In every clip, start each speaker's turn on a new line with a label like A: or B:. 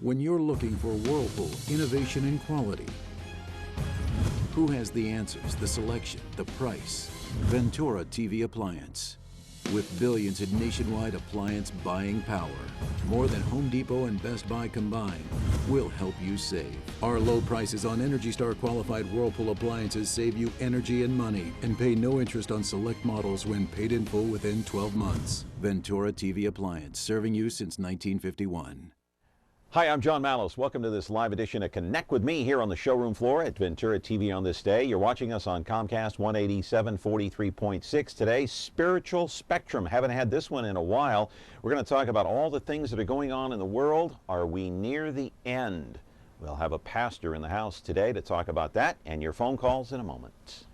A: when you're looking for Whirlpool innovation and quality. Who has the answers, the selection, the price? Ventura TV Appliance. With billions in nationwide appliance buying power, more than Home Depot and Best Buy combined, we'll help you save. Our low prices on Energy Star qualified Whirlpool appliances save you energy and money, and pay no interest on select models when paid in full within 12 months. Ventura TV Appliance, serving you since 1951.
B: Hi, I'm John Mallos. Welcome to this live edition of Connect with me here on the showroom floor at Ventura TV on this day. You're watching us on Comcast 187 43.6 today. Spiritual Spectrum. Haven't had this one in a while. We're going to talk about all the things that are going on in the world. Are we near the end? We'll have a pastor in the house today to talk about that and your phone calls in a moment.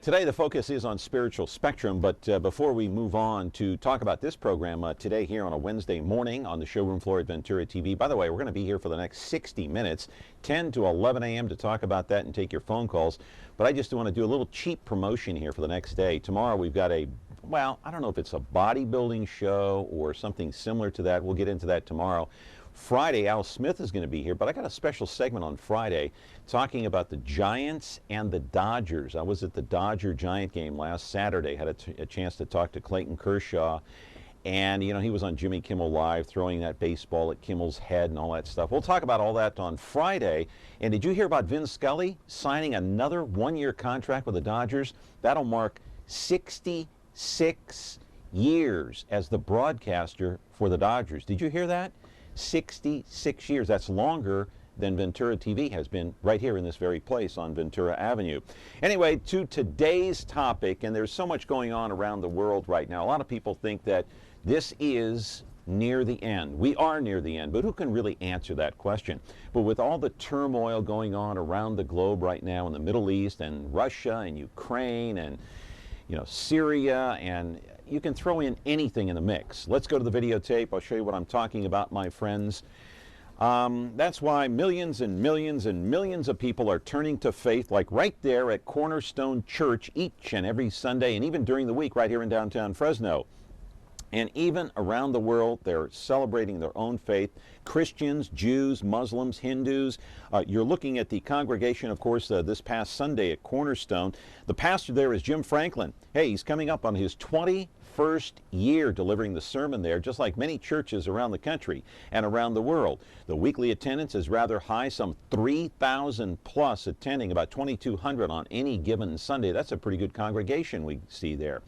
B: Today the focus is on Spiritual Spectrum, but before we move on to talk about this program today here on a Wednesday morning on the showroom floor at Ventura TV. By the way, we're going to be here for the next 60 minutes, 10 to 11 a.m. to talk about that and take your phone calls. But I just want to do a little cheap promotion here for the next day. Tomorrow we've got a, well, I don't know if it's a bodybuilding show or something similar to that. We'll get into that tomorrow. Friday, Al Smith is going to be here, but I got a special segment on Friday talking about the Giants and the Dodgers. I was at the Dodger-Giant game last Saturday, had a chance to talk to Clayton Kershaw, and, you know, he was on Jimmy Kimmel Live throwing that baseball at Kimmel's head and all that stuff. We'll talk about all that on Friday. And did you hear about Vin Scully signing another one-year contract with the Dodgers? That'll mark 66 years as the broadcaster for the Dodgers. Did you hear that? 66 years. That's longer than Ventura TV has been right here in this very place on Ventura Avenue. Anyway, to today's topic, and there's so much going on around the world right now. A lot of people think that this is near the end. We are near the end, but who can really answer that question? But with all the turmoil going on around the globe right now in the Middle East and Russia and Ukraine and, you know, Syria, and you can throw in anything in the mix. Let's go to the videotape. I'll show you what I'm talking about, my friends. That's why millions and millions and millions of people are turning to faith, like right there at Cornerstone Church each and every Sunday, and even during the week right here in downtown Fresno. And even around the world, they're celebrating their own faith. Christians, Jews, Muslims, Hindus. You're looking at the congregation, of course, this past Sunday at Cornerstone. The pastor there is Jim Franklin. Hey, he's coming up on his 21st year delivering the sermon there, just like many churches around the country and around the world. The weekly attendance is rather high, some 3,000 plus attending, about 2,200 on any given Sunday. That's a pretty good congregation we see there.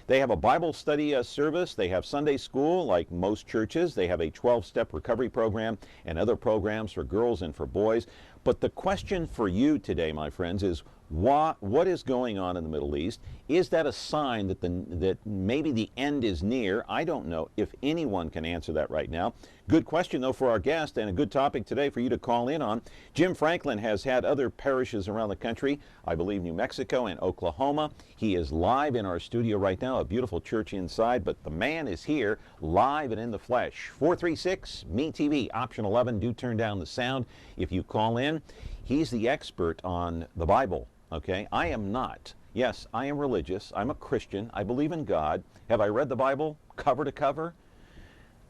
B: They have a Bible study service. They have Sunday school, like most churches. They have a 12-step recovery program and other programs for girls and for boys. But the question for you today, my friends, is what is going on in the Middle East? Is that a sign that maybe the end is near? I don't know if anyone can answer that right now. Good question, though, for our guest, and a good topic today for you to call in on. Jim Franklin has had other parishes around the country, I believe New Mexico and Oklahoma. He is live in our studio right now, a beautiful church inside, but the man is here live and in the flesh. 436-ME-TV, option 11. Do turn down the sound if you call in. He's the expert on the Bible, okay? I am not. Yes, I am religious. I'm a Christian. I believe in God. Have I read the Bible cover to cover?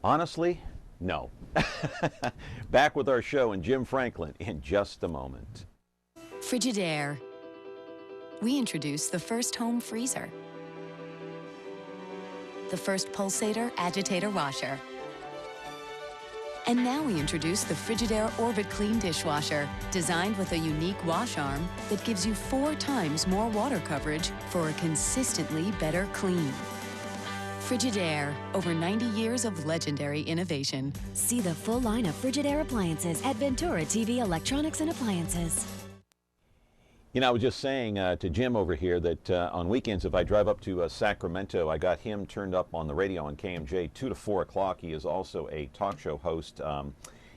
B: Honestly, no. Back with our show and Jim Franklin in just a moment.
C: Frigidaire. We introduced the first home freezer, the first pulsator agitator washer, and now we introduce the Frigidaire Orbit Clean dishwasher, designed with a unique wash arm that gives you 4 times more water coverage for a consistently better clean. Frigidaire, over 90 years of legendary innovation.
D: See the full line of Frigidaire appliances at Ventura TV Electronics and Appliances.
B: You know, I was just saying to Jim over here that on weekends, if I drive up to Sacramento, I got him turned up on the radio on KMJ 2 to 4 o'clock. He is also a talk show host,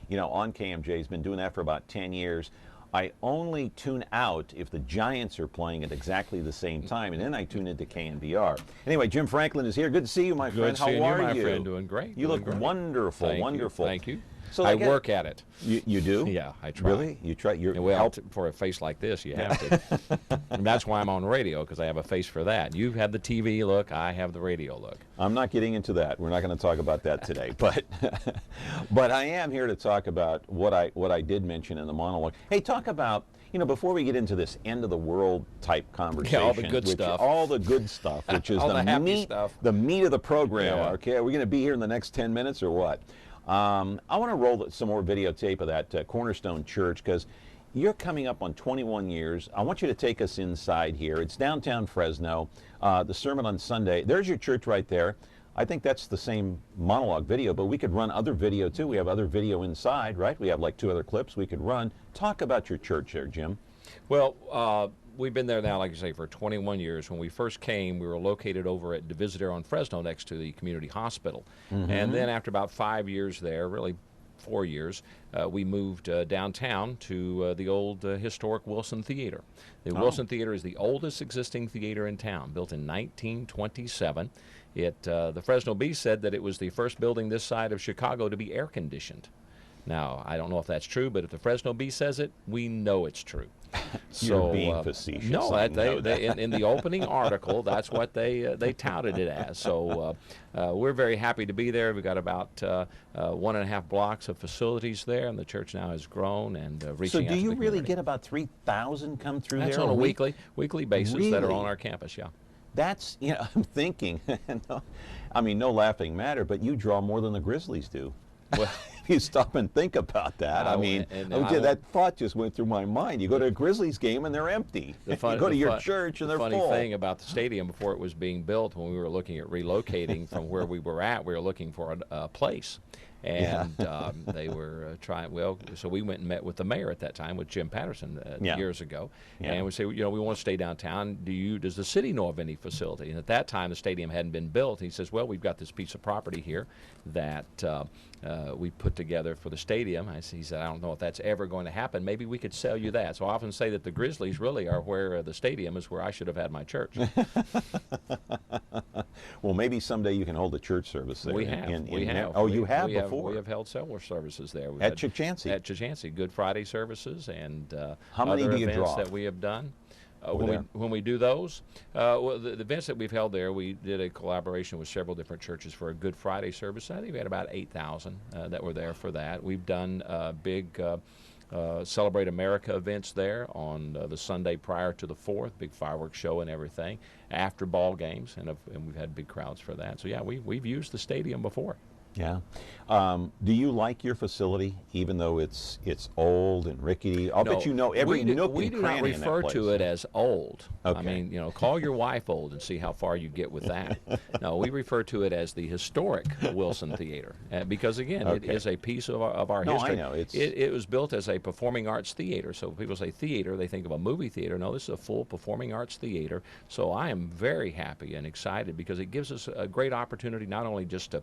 B: you know, on KMJ. He's been doing that for about 10 years. I only tune out if the Giants are playing at exactly the same time, and then I tune into KNBR. Anyway, Jim Franklin is here. Good to see you, my friend.
D: How are you?
B: My
D: friend, doing great.
B: You look wonderful,
D: Thank
B: wonderful.
D: You. Thank you.
B: So
D: I work at it.
B: You do?
D: Yeah, I try.
B: Really? You try? You're
D: well, for a face like this, you have to. And that's why I'm on radio, because I have a face for that. You have the TV look, I have the radio look.
B: I'm not getting into that. We're not going to talk about that today. But but I am here to talk about what I did mention in the monologue. Hey, talk about, you know, before we get into this end of the world type conversation,
D: all the good stuff.
B: All the good stuff, which is the meat of the program.
D: Yeah.
B: Okay, are we going to be here in the next 10 minutes or what? I want to roll some more videotape of that Cornerstone Church, because you're coming up on 21 years. I want you to take us inside here. It's downtown Fresno. The sermon on Sunday. There's your church right there. I think that's the same monologue video, but we could run other video too. We have other video inside, right? We have like 2 other clips we could run. Talk about your church there, Jim.
D: Well, we've been there now, like I say, for 21 years. When we first came, we were located over at Divisadero on Fresno next to the community hospital. Mm-hmm. And then after about 5 years there, really 4 years, we moved downtown to the old historic Wilson Theater. The Wilson Theater is the oldest existing theater in town, built in 1927. The Fresno Bee said that it was the first building this side of Chicago to be air-conditioned. Now, I don't know if that's true, but if the Fresno Bee says it, we know it's true.
B: You're being facetious.
D: No, in the opening article, that's what they touted it as. So we're very happy to be there. We've got about 1.5 blocks of facilities there, and the church now has grown and reaching out to the community.
B: So do you really get about 3,000 come through
D: there? That's on a weekly basis that are on our campus, yeah.
B: That's, you know, I'm thinking, I mean, no laughing matter, but you draw more than the Grizzlies do. Well, if you stop and think about that, I mean, that thought just went through my mind. You go to a Grizzlies game and they're empty. You go to your church and they're full.
D: The funny thing about the stadium, before it was being built, when we were looking at relocating from where we were at, we were looking for a place. And they were trying, so we went and met with the mayor at that time, with Jim Patterson years ago. Yeah. And we say, you know, we want to stay downtown. Does the city know of any facility? And at that time, the stadium hadn't been built. He says, well, we've got this piece of property here that we put together for the stadium. He said, I don't know if that's ever going to happen. Maybe we could sell you that. So I often say that the Grizzlies really are where the stadium is, where I should have had my church.
B: Well, maybe someday you can hold a church service there.
D: We have.
B: Oh, you have before?
D: We have held several services there.
B: At Chichansey?
D: At Chichansey, Good Friday services and
B: how many
D: other
B: do you
D: events
B: draw?
D: that we have done. When we do those, well, the events that we've held there, we did a collaboration with several different churches for a Good Friday service. I think we had about 8,000 that were there for that. We've done big Celebrate America events there on the Sunday prior to the 4th, big fireworks show and everything, after ball games, and we've had big crowds for that. So yeah, we've used the stadium before.
B: Yeah. Do you like your facility, even though it's old and rickety? I'll bet you know every nook and cranny in that place.
D: We do not refer to it as old. Okay. I mean, you know, call your wife old and see how far you get with that. No, we refer to it as the historic Wilson Theater, because again, it is a piece of our history.
B: I know.
D: It was built as a performing arts theater. So when people say theater, they think of a movie theater. No, this is a full performing arts theater. So I am very happy and excited, because it gives us a great opportunity not only just to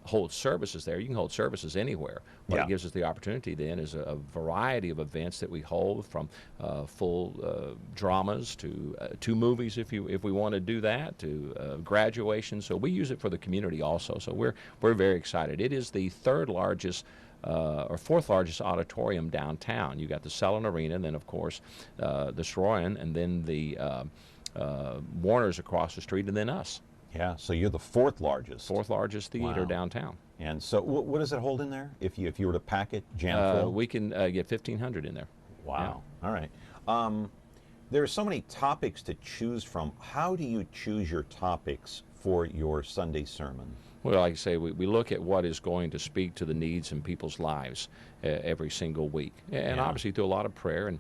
D: hold services there. You can hold services anywhere. What it gives us the opportunity then is a variety of events that we hold, from full dramas to movies, if we want to do that, to graduation. So we use it for the community also. So we're very excited. It is the 3rd largest or 4th largest auditorium downtown. You got the Selland Arena, and then of course the Soroyan, and then the Warner's across the street, and then us.
B: Yeah, so you're the 4th largest.
D: 4th largest theater downtown.
B: And so what does it hold in there, if you were to pack it, jam full?
D: We can get 1,500 in there.
B: Wow. Yeah. All right. There are so many topics to choose from. How do you choose your topics for your Sunday sermon?
D: Well, like I say, we look at what is going to speak to the needs in people's lives every single week. And obviously through a lot of prayer, and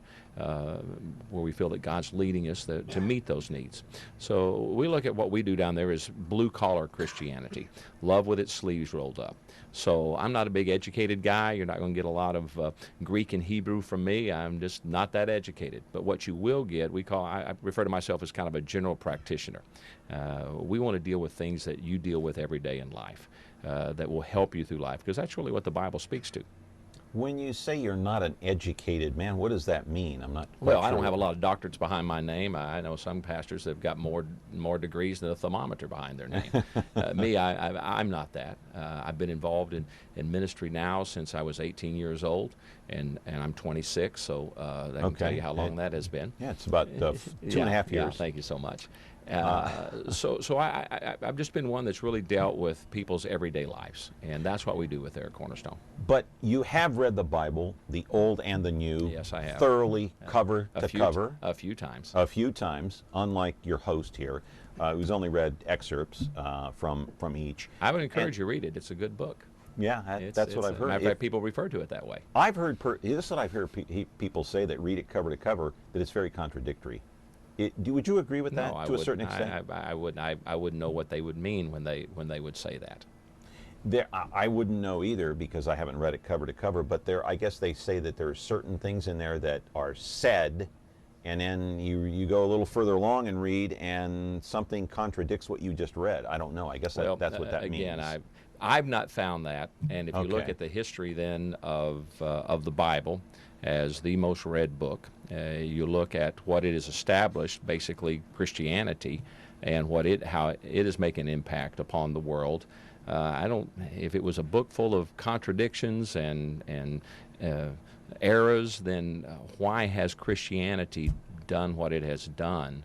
D: where we feel that God's leading us to meet those needs. So we look at what we do down there is blue-collar Christianity, love with its sleeves rolled up. So I'm not a big educated guy. You're not going to get a lot of Greek and Hebrew from me. I'm just not that educated. But what you will get, I refer to myself as kind of a general practitioner. We want to deal with things that you deal with every day in life, that will help you through life, because that's really what the Bible speaks to.
B: When you say you're not an educated man, what does that mean? I'm not quite
D: Well, I
B: sure.
D: don't have a lot of doctorates behind my name. I know some pastors that have got more degrees than a thermometer behind their name. I'm not that. I've been involved in ministry now since I was 18 years old, and I'm 26, so that can tell you how long that has been.
B: Yeah, it's about 2.5 years.
D: Yeah, thank you so much. So I've just been one that's really dealt with people's everyday lives, and that's what we do with there at Cornerstone.
B: But you have read the Bible, the Old and the New,
D: Yes, I have.
B: thoroughly, cover to cover.
D: A few times.
B: A few times, unlike your host here, who's only read excerpts from each.
D: I would encourage you to read it. It's a good book.
B: Yeah, that's what I've heard.
D: Matter of fact, people refer to it that way.
B: I've heard, this is what I've heard people say that read it cover to cover, that it's very contradictory. Would you agree with that to a certain extent?
D: I wouldn't know what they would mean when they would say that.
B: I wouldn't know either, because I haven't read it cover to cover, but I guess they say that there are certain things in there that are said, and then you go a little further along and read, and something contradicts what you just read. I don't know. I guess that's what that means.
D: Again, I've not found that, and if you look
B: Okay.
D: at the history then of the Bible as the most read book, you look at what it has established, basically Christianity, and how it is making an impact upon the world. If it was a book full of contradictions and errors, then why has Christianity done what it has done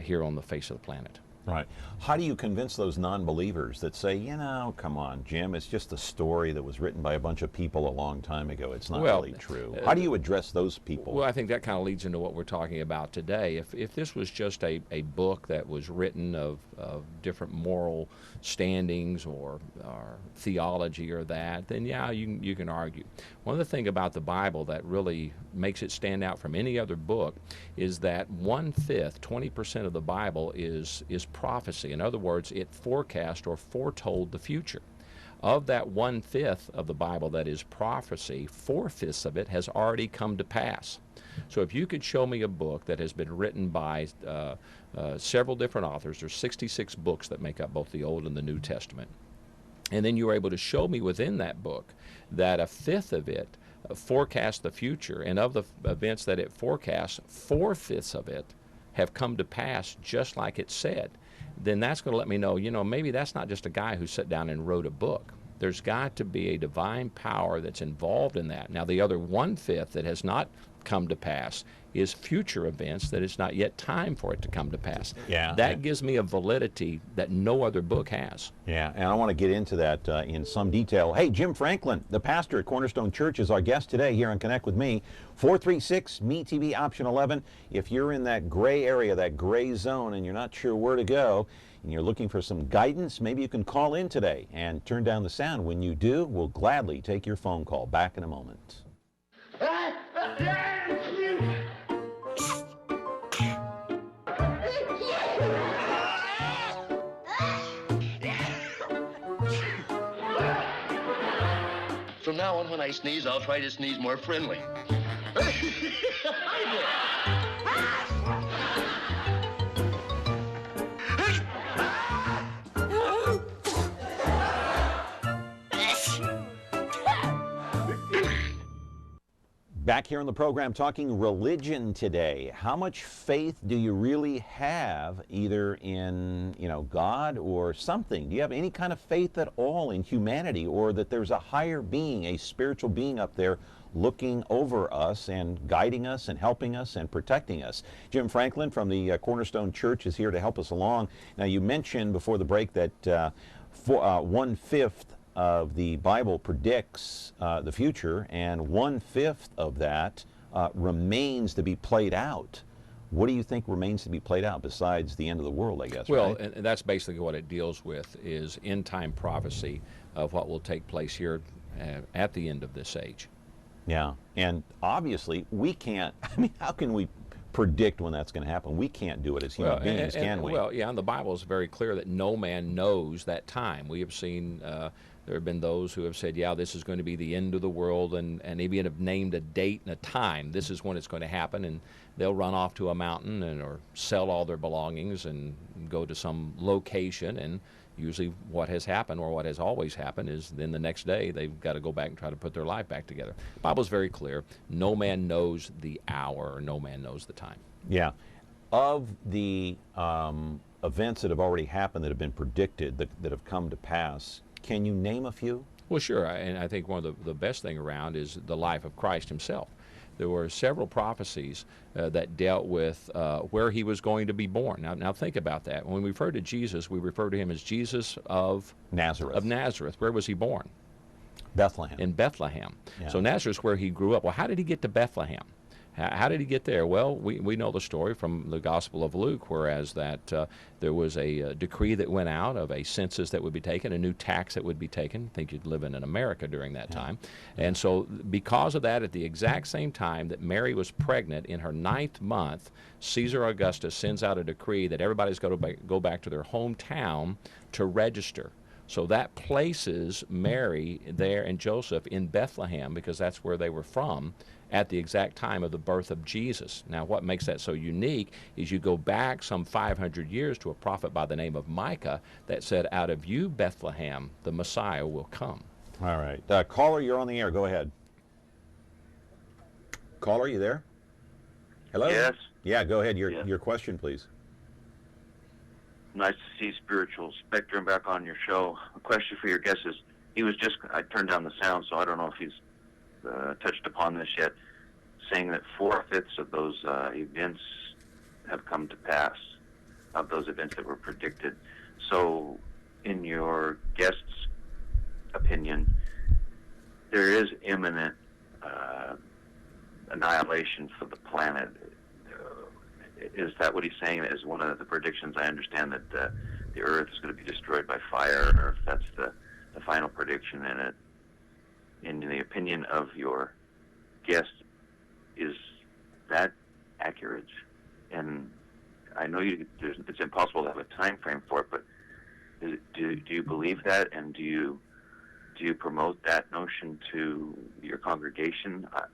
D: here on the face of the planet?
B: Right. How do you convince those non-believers that say, come on, Jim, it's just a story that was written by a bunch of people a long time ago. It's not really true. How do you address those people?
D: Well, I think that kind of leads into what we're talking about today. If this was just a book that was written of different moral standings or theology or that, then yeah, you can argue. One of the things about the Bible that really makes it stand out from any other book is that 1/5, 20% of the Bible is prophecy. In other words, it forecast or foretold the future. Of that 1/5 of the Bible that is prophecy, 4/5 of it has already come to pass. So if you could show me a book that has been written by several different authors, there's 66 books that make up both the Old and the New Testament, and then you were able to show me within that book that 1/5 of it forecasts the future, and of the events that it forecasts, 4/5 of it have come to pass just like it said, then that's going to let me know, maybe that's not just a guy who sat down and wrote a book. There's got to be a divine power that's involved in that. Now, the other 1/5 that has not come to pass is future events that it's not yet time for it to come to pass.
B: Yeah.
D: That gives me a validity that no other book has.
B: Yeah, and I want to get into that in some detail. Hey, Jim Franklin, the pastor at Cornerstone Church, is our guest today here on Connect with Me. 436-MeTV option 11. If you're in that gray area, that gray zone, and you're not sure where to go, and you're looking for some guidance, maybe you can call in today and turn down the sound. When you do, we'll gladly take your phone call. Back in a moment.
E: From now on, when I sneeze, I'll try to sneeze more friendly.
B: Back here on the program talking religion today. How much faith do you really have either in, God or something? Do you have any kind of faith at all in humanity, or that there's a higher being, a spiritual being up there looking over us and guiding us and helping us and protecting us? Jim Franklin from the Cornerstone Church is here to help us along. Now, you mentioned before the break that 1/5 of the Bible predicts the future, and 1/5 of that remains to be played out. What do you think remains to be played out besides the end of the world, I guess?
D: Well,
B: right?
D: and that's basically what it deals with, is end-time prophecy of what will take place here at the end of this age.
B: Yeah, and obviously we can't, how can we predict when that's going to happen? We can't do it as human beings, can we?
D: Well, yeah, and the Bible is very clear that no man knows that time. We have seen There have been those who have said, yeah, this is going to be the end of the world, and even have named a date and a time. This is when it's going to happen, and they'll run off to a mountain or sell all their belongings and go to some location, and usually what has happened, or what has always happened, is then the next day they've got to go back and try to put their life back together. The Bible's very clear. No man knows the hour, or no man knows the time.
B: Yeah. Of the events that have already happened, that have been predicted, that have come to pass, can you name a few?
D: Well, sure, and I think one of the best thing around is the life of Christ himself. There were several prophecies that dealt with where he was going to be born. Now think about that. When we refer to Jesus, we refer to him as Jesus of
B: Nazareth.
D: Of Nazareth. Where was he born?
B: Bethlehem.
D: In Bethlehem.
B: Yeah.
D: So Nazareth's where he grew up. Well, how did he get to Bethlehem? How did he get there? Well, we know the story from the Gospel of Luke, whereas that there was a decree that went out of a census that would be taken, a new tax that would be taken. I think you'd live in America during that time. And so because of that, at the exact same time that Mary was pregnant in her 9th month, Caesar Augustus sends out a decree that everybody's got to go back to their hometown to register. So that places Mary there and Joseph in Bethlehem, because that's where they were from, at the exact time of the birth of Jesus. Now, what makes that so unique is you go back some 500 years to a prophet by the name of Micah that said, out of you, Bethlehem, the Messiah will come.
B: All right. Caller, you're on the air. Go ahead. Caller, you there? Hello?
F: Yes.
B: Yeah, go ahead. Your question, please.
F: Nice to see Spiritual Spectrum back on your show. A question for your guest is, I turned down the sound, so I don't know if he's touched upon this yet, saying that 4/5 of those events have come to pass, of those events that were predicted. So, in your guest's opinion, there is imminent annihilation for the planet. Is that what he's saying? Is one of the predictions? I understand that the Earth is going to be destroyed by fire, or if that's the final prediction in it. In the opinion of your guest, is that accurate? And I know it's impossible to have a time frame for it, but do you believe that, and do you promote that notion to your congregation? I'm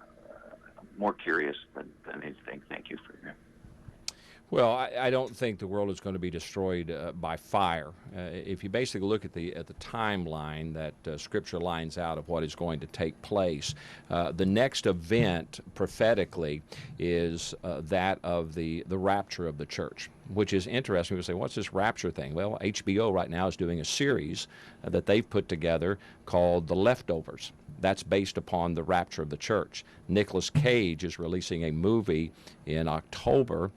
F: more curious than anything. Thank you for your.
D: Well, I don't think the world is going to be destroyed by fire. If you basically look at the timeline that Scripture lines out of what is going to take place, the next event prophetically is that of the rapture of the church, which is interesting. People say, what's this rapture thing? Well, HBO right now is doing a series that they've put together called The Leftovers. That's based upon the rapture of the church. Nicolas Cage is releasing a movie in October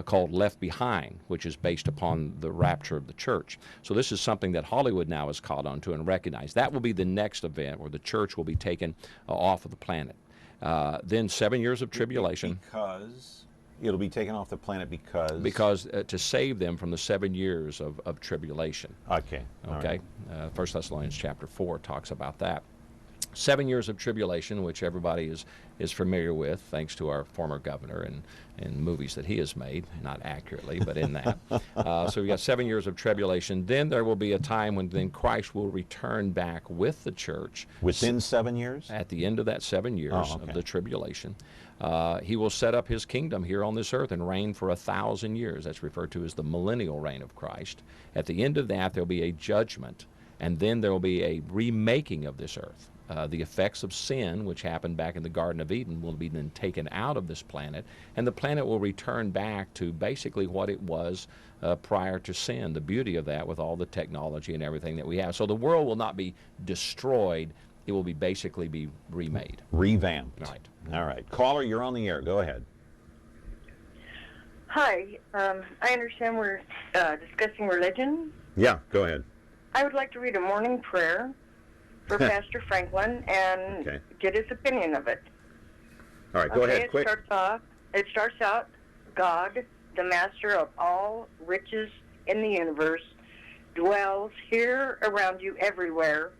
D: called Left Behind, which is based upon the rapture of the church. So this is something that Hollywood now has caught on to and recognized. That will be the next event where the church will be taken off of the planet. Then 7 years of tribulation.
B: Because it'll be taken off the planet because?
D: Because to save them from the 7 years of tribulation.
B: Okay.
D: Okay. 1 Thessalonians chapter 4 talks about that. 7 years of tribulation, which everybody is familiar with, thanks to our former governor and movies that he has made, not accurately, but in that. So we got 7 years of tribulation. Then there will be a time when then Christ will return back with the church.
B: Within 7 years?
D: At the end of that 7 years of the tribulation. He will set up his kingdom here on this earth and reign for 1,000 years. That's referred to as the millennial reign of Christ. At the end of that, there will be a judgment, and then there will be a remaking of this earth. The effects of sin, which happened back in the Garden of Eden, will be then taken out of this planet, and the planet will return back to basically what it was prior to sin. The beauty of that with all the technology and everything that we have. So the world will not be destroyed. It will be basically be remade.
B: Revamped.
D: Right.
B: All right. Caller, you're on the air. Go ahead.
G: Hi. I understand we're discussing religion.
B: Yeah, go ahead.
G: I would like to read a morning prayer for Pastor Franklin and get his opinion of it.
B: All right, go ahead, quick.
G: It starts out, God, the master of all riches in the universe, dwells here around you everywhere,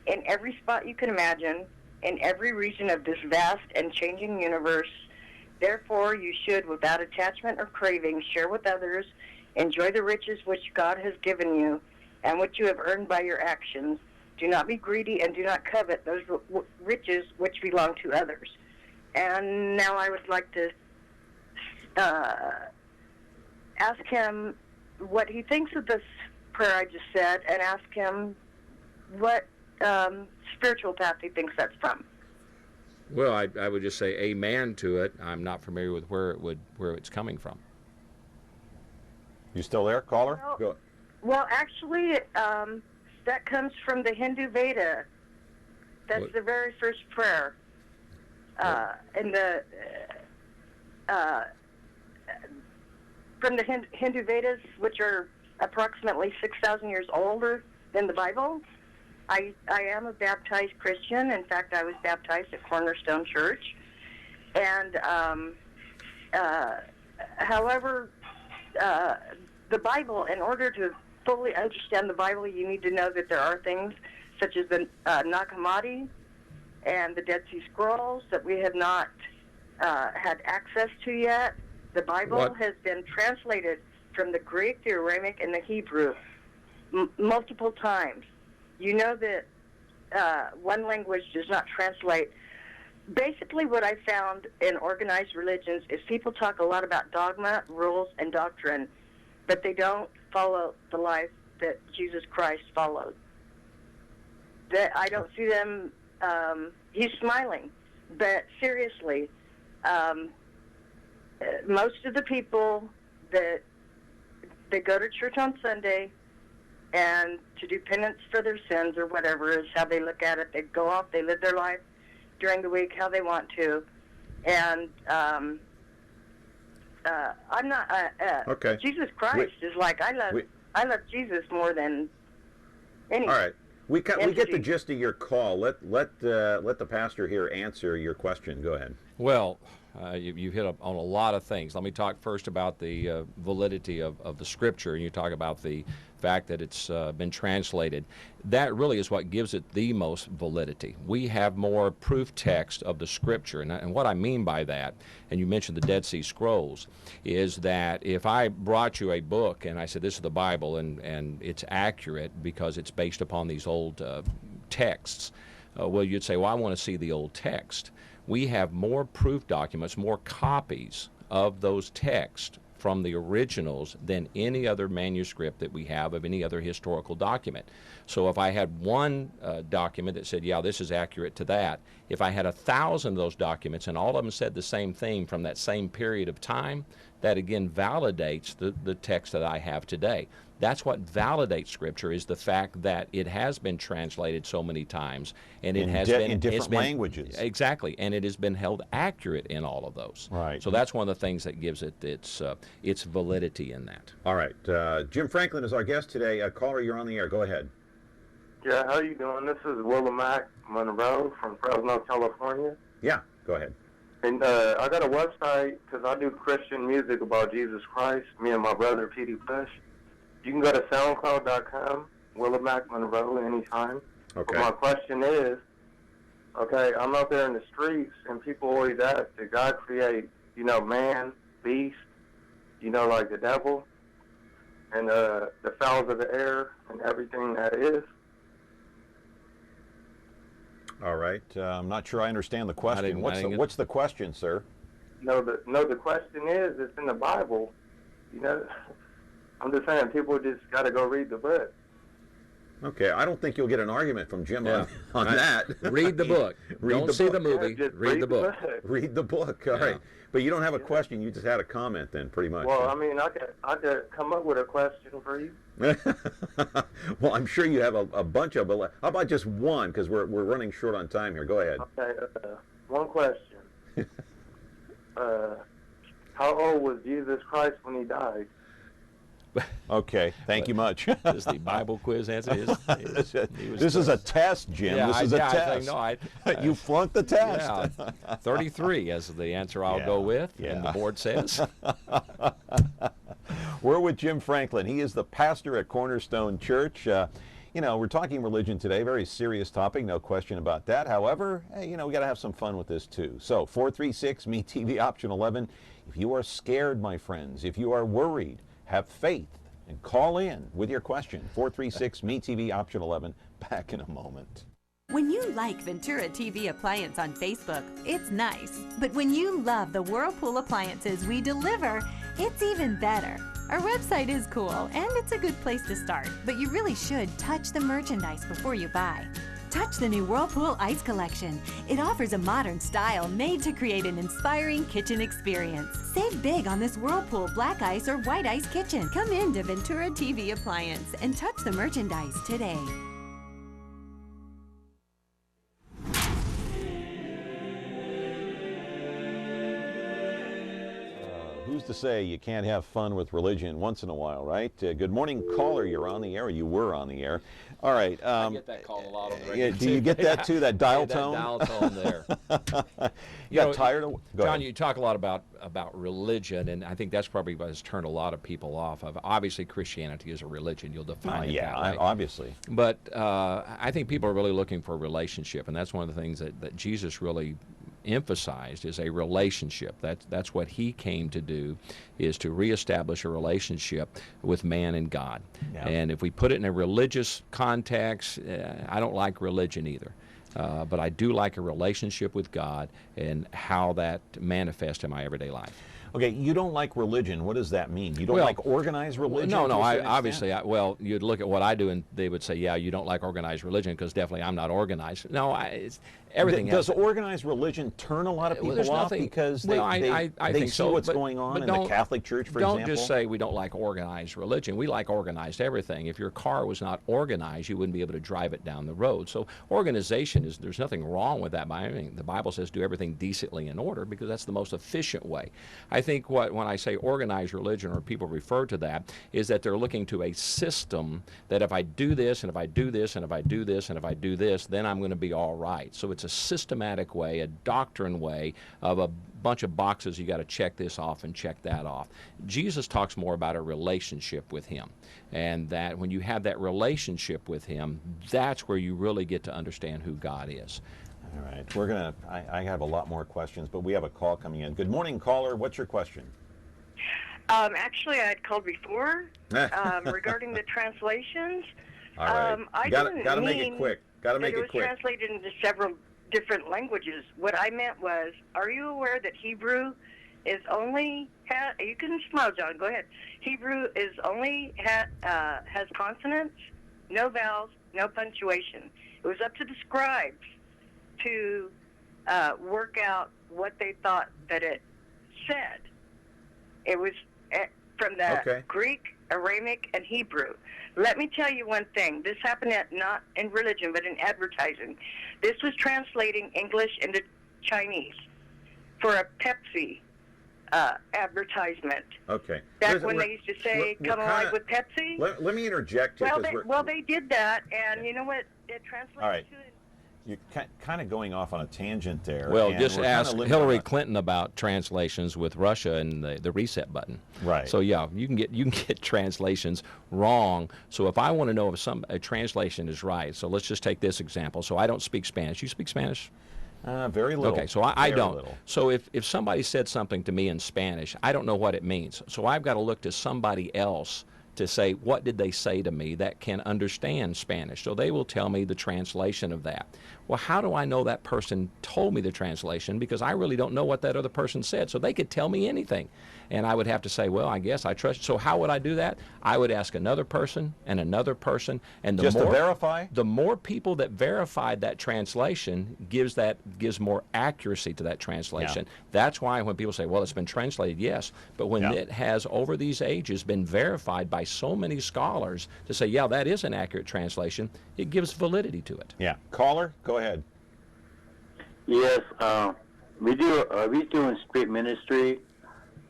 G: in every spot you can imagine, in every region of this vast and changing universe. Therefore, you should, without attachment or craving, share with others, enjoy the riches which God has given you and which you have earned by your actions. Do not be greedy, and do not covet those riches which belong to others. And now I would like to ask him what he thinks of this prayer I just said, and ask him what spiritual path he thinks that's from.
D: Well, I would just say amen to it. I'm not familiar with where it's coming from.
B: You still there, caller?
G: Well,
B: Go.
G: Well, actually, that comes from the Hindu Veda. That's the very first prayer. In the from the Hindu Vedas, which are approximately 6,000 years older than the Bible. I am a baptized Christian. In fact, I was baptized at Cornerstone Church. And however, the Bible, in order to fully understand the Bible, you need to know that there are things such as the Nag Hammadi and the Dead Sea Scrolls that we have not had access to yet. The Bible has been translated from the Greek, the Aramaic, and the Hebrew multiple times. You know that one language does not translate. Basically, what I found in organized religions is people talk a lot about dogma, rules, and doctrine, but they don't follow the life that Jesus Christ followed. That I don't see them. He's smiling, but seriously, most of the people that they go to church on Sunday and to do penance for their sins or whatever is how they look at it. They go off, they live their life during the week how they want to, and I'm not.
B: Okay.
G: Jesus Christ is like I love Jesus more than any.
B: All right. We get the
G: entity.
B: gist of your call. Let the pastor here answer your question. Go ahead.
D: Well, you hit up on a lot of things. Let me talk first about the validity of the Scripture, and you talk about the fact that it's been translated. That really is what gives it the most validity. We have more proof text of the Scripture, and what I mean by that, and you mentioned the Dead Sea Scrolls, is that if I brought you a book and I said this is the Bible and it's accurate because it's based upon these old texts, well, you'd say, well, I want to see the old text. We have more proof documents, more copies of those texts from the originals than any other manuscript that we have of any other historical document. So if I had one document that said, yeah, this is accurate to that, if I had 1,000 of those documents and all of them said the same thing from that same period of time, that again validates the text that I have today. That's what validates Scripture, is the fact that it has been translated so many times, and it has been
B: in different languages.
D: Exactly, and it has been held accurate in all of those.
B: Right.
D: So that's one of the things that gives it its validity in that.
B: All right. Jim Franklin is our guest today. Caller, you're on the air. Go ahead.
H: Yeah, how you doing? This is Willimac Monroe from Fresno, California.
B: Yeah, go ahead.
H: And I got a website because I do Christian music about Jesus Christ, me and my brother, P.D. Bush. You can go to SoundCloud.com, Willimac Monroe, anytime.
B: Okay.
H: But my question is, okay, I'm out there in the streets, and people always ask, did God create, man, beast, like the devil, and the fowls of the air, and everything that is?
B: All right. I'm not sure I understand the question. What's the question, sir?
H: No, the question is, it's in the Bible. I'm just saying, people just got to go read the book.
B: Okay, I don't think you'll get an argument from Jim on that.
D: Read the book. Don't see the movie.
H: Yeah,
D: read the book.
B: Read the book. All right. But you don't have a question. You just had a comment then, pretty much.
H: Well, I mean, I could come up with a question for you.
B: Well, I'm sure you have a bunch of. How about just one? Because we're running short on time here. Go ahead.
H: Okay, one question. How old was Jesus Christ when he died?
B: Okay, thank you much.
D: Is the Bible quiz answer?
B: This is a test, Jim.
D: Yeah,
B: this is a test. You flunked the test.
D: Yeah, 33 is the answer I'll go with, and the board says.
B: We're with Jim Franklin. He is the pastor at Cornerstone Church. We're talking religion today, very serious topic, no question about that. However, we got to have some fun with this too. So 436-ME-TV, option 11. If you are scared, my friends, if you are worried, have faith. And call in with your question. 436-ME-TV, option 11. Back in a moment.
I: When you like Ventura TV Appliance on Facebook, it's nice. But when you love the Whirlpool appliances we deliver, it's even better. Our website is cool, and it's a good place to start, but you really should touch the merchandise before you buy. Touch the new Whirlpool Ice Collection. It offers a modern style made to create an inspiring kitchen experience. Save big on this Whirlpool Black Ice or White Ice kitchen. Come in to Ventura TV Appliance and touch the merchandise today.
B: Who's to say you can't have fun with religion once in a while, right? Good morning, caller. You're on the air. You were on the air. All right.
D: I get that call a lot on the radio.
B: Do you get that too? That dial tone?
D: That dial tone there.
B: you got tired of? Go
D: John,
B: ahead.
D: you talk a lot about religion, and I think that's probably what has turned a lot of people off of. Obviously, Christianity is a religion. You'll define it that way.
B: Obviously.
D: But I think people are really looking for a relationship, and that's one of the things that Jesus really emphasized is a relationship. That's what he came to do, is to reestablish a relationship with man and God. Yeah. And if we put it in a religious context, I don't like religion either. But I do like a relationship with God and how that manifests in my everyday life.
B: Okay, you don't like religion. What does that mean? You don't like organized religion?
D: No. Well, you'd look at what I do and they would say, yeah, you don't like organized religion because definitely I'm not organized. No, everything.
B: Does organized religion turn a lot of people off because they
D: think
B: see what's going on in the Catholic Church, for example?
D: Don't just say we don't like organized religion. We like organized everything. If your car was not organized, you wouldn't be able to drive it down the road. So organization there's nothing wrong with that. I mean, the Bible says do everything decently in order because that's the most efficient way. I think when I say organized religion, or people refer to that, is that they're looking to a system that if I do this, and if I do this, and if I do this, and if I do this, then I'm going to be all right. So it's a systematic way, a doctrine way of a bunch of boxes. You got to check this off and check that off. Jesus talks more about a relationship with him, and that when you have that relationship with him, that's where you really get to understand who God is.
B: All right, I have a lot more questions, but we have a call coming in. Good morning, caller. What's your question?
G: Actually, I had called before regarding the translations.
B: All right.
G: I
B: Got to
G: didn't
B: make it quick. Got to make it quick.
G: It was translated into several different languages. What I meant was, are you aware that Hebrew is only you can smile, John. Go ahead. Hebrew is only has consonants, no vowels, no punctuation. It was up to the scribes to work out what they thought that it said. It was from the Greek, Aramaic, and Hebrew. Let me tell you one thing. This happened not in religion, but in advertising. This was translating English into Chinese for a Pepsi advertisement.
B: Okay.
G: Back when they used to say, come alive with Pepsi.
B: Let me interject here.
G: They did that, and you know what? It translated to...
B: You're kind of going off on a tangent there.
D: Well, just ask Hillary Clinton about translations with Russia and the reset button.
B: Right.
D: So yeah, you can get translations wrong. So if I want to know if a translation is right, so let's just take this example. So I don't speak Spanish. You speak Spanish?
B: Very little.
D: Okay, so I don't.
B: Little.
D: So if somebody said something to me in Spanish, I don't know what it means. So I've got to look to somebody else to say, what did they say to me that can understand Spanish? So they will tell me the translation of that. Well, how do I know that person told me the translation? Because I really don't know what that other person said. So they could tell me anything. And I would have to say, well, I guess I trust. So how would I do that? I would ask another person and another person. And
B: to verify?
D: The more people that verified that translation gives more accuracy to that translation. Yeah. That's why when people say, well, it's been translated, yes. But when it has, over these ages, been verified by so many scholars to say, yeah, that is an accurate translation, it gives validity to it.
B: Yeah. Caller, go ahead.
J: Yes. We do in street ministry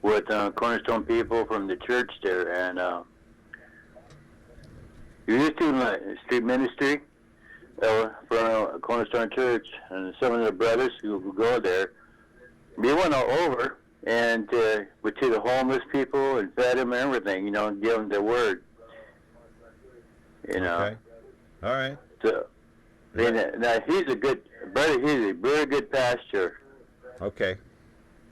J: with Cornerstone people from the church there, and you're just doing street ministry for Cornerstone Church, and some of the brothers who go there, we went all over, and we to the homeless people and fed them and everything, and give them the word,
B: Okay. All right.
J: So, now he's a good brother. He's a very good pastor.
B: Okay.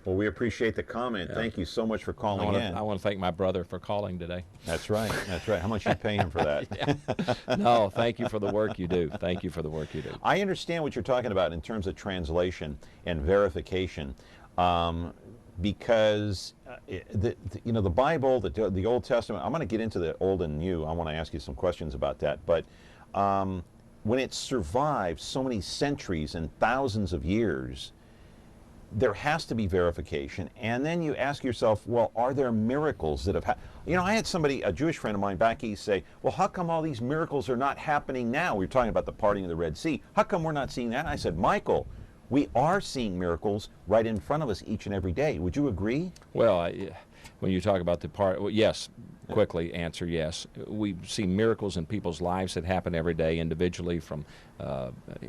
B: Well, we appreciate the comment.
D: Yeah.
B: Thank you so much for calling in.
D: I want to thank my brother for calling today.
B: That's right. That's right. How much you pay him for that?
D: No, thank you for the work you do. Thank you for the work you do.
B: I understand what you're talking about in terms of translation and verification, because the Bible, the Old Testament. I'm going to get into the Old and New. I want to ask you some questions about that. But when it survived so many centuries and thousands of years, there has to be verification. And then you ask yourself, well, are there miracles that have happened? I had somebody, a Jewish friend of mine back east, say, well, how come all these miracles are not happening now? We were talking about the parting of the Red Sea. How come we're not seeing that? And I said, Michael, we are seeing miracles right in front of us each and every day. Would you agree?
D: Well, when you talk about the part, well, yes, quickly answer yes. We see miracles in people's lives that happen every day individually, from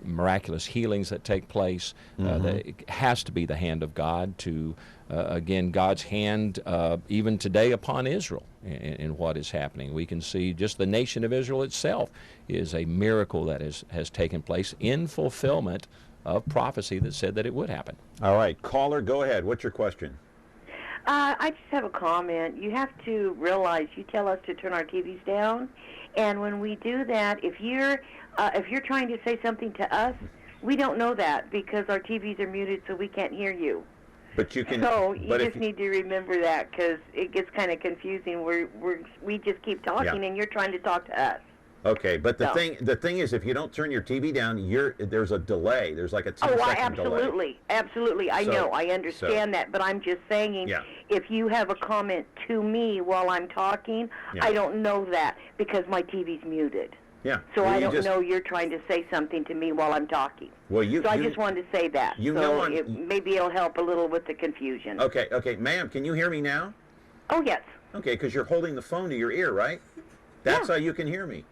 D: miraculous healings that take place. It has to be the hand of God to, again, God's hand even today upon Israel in what is happening. We can see just the nation of Israel itself is a miracle that has taken place in fulfillment of prophecy that said that it would happen.
B: All right, caller, go ahead. What's your question?
K: I just have a comment. You have to realize you tell us to turn our TVs down, and when we do that, if you're trying to say something to us, we don't know that because our TVs are muted, so we can't hear you.
B: But you can.
K: So you just need to remember that because it gets kind of confusing. We just keep talking, and you're trying to talk to us.
B: Okay, but the thing is, if you don't turn your TV down, there's a delay. There's like a 10-second delay.
K: Absolutely. I know. I understand that, but I'm just saying, if you have a comment to me while I'm talking, I don't know that because my TV's muted.
B: Yeah.
K: So I don't know you're trying to say something to me while I'm talking.
B: Well,
K: I just wanted to say that. Maybe it'll help a little with the confusion.
B: Okay, ma'am, can you hear me now?
K: Oh, yes.
B: Okay, because you're holding the phone to your ear, right? That's how you can hear me.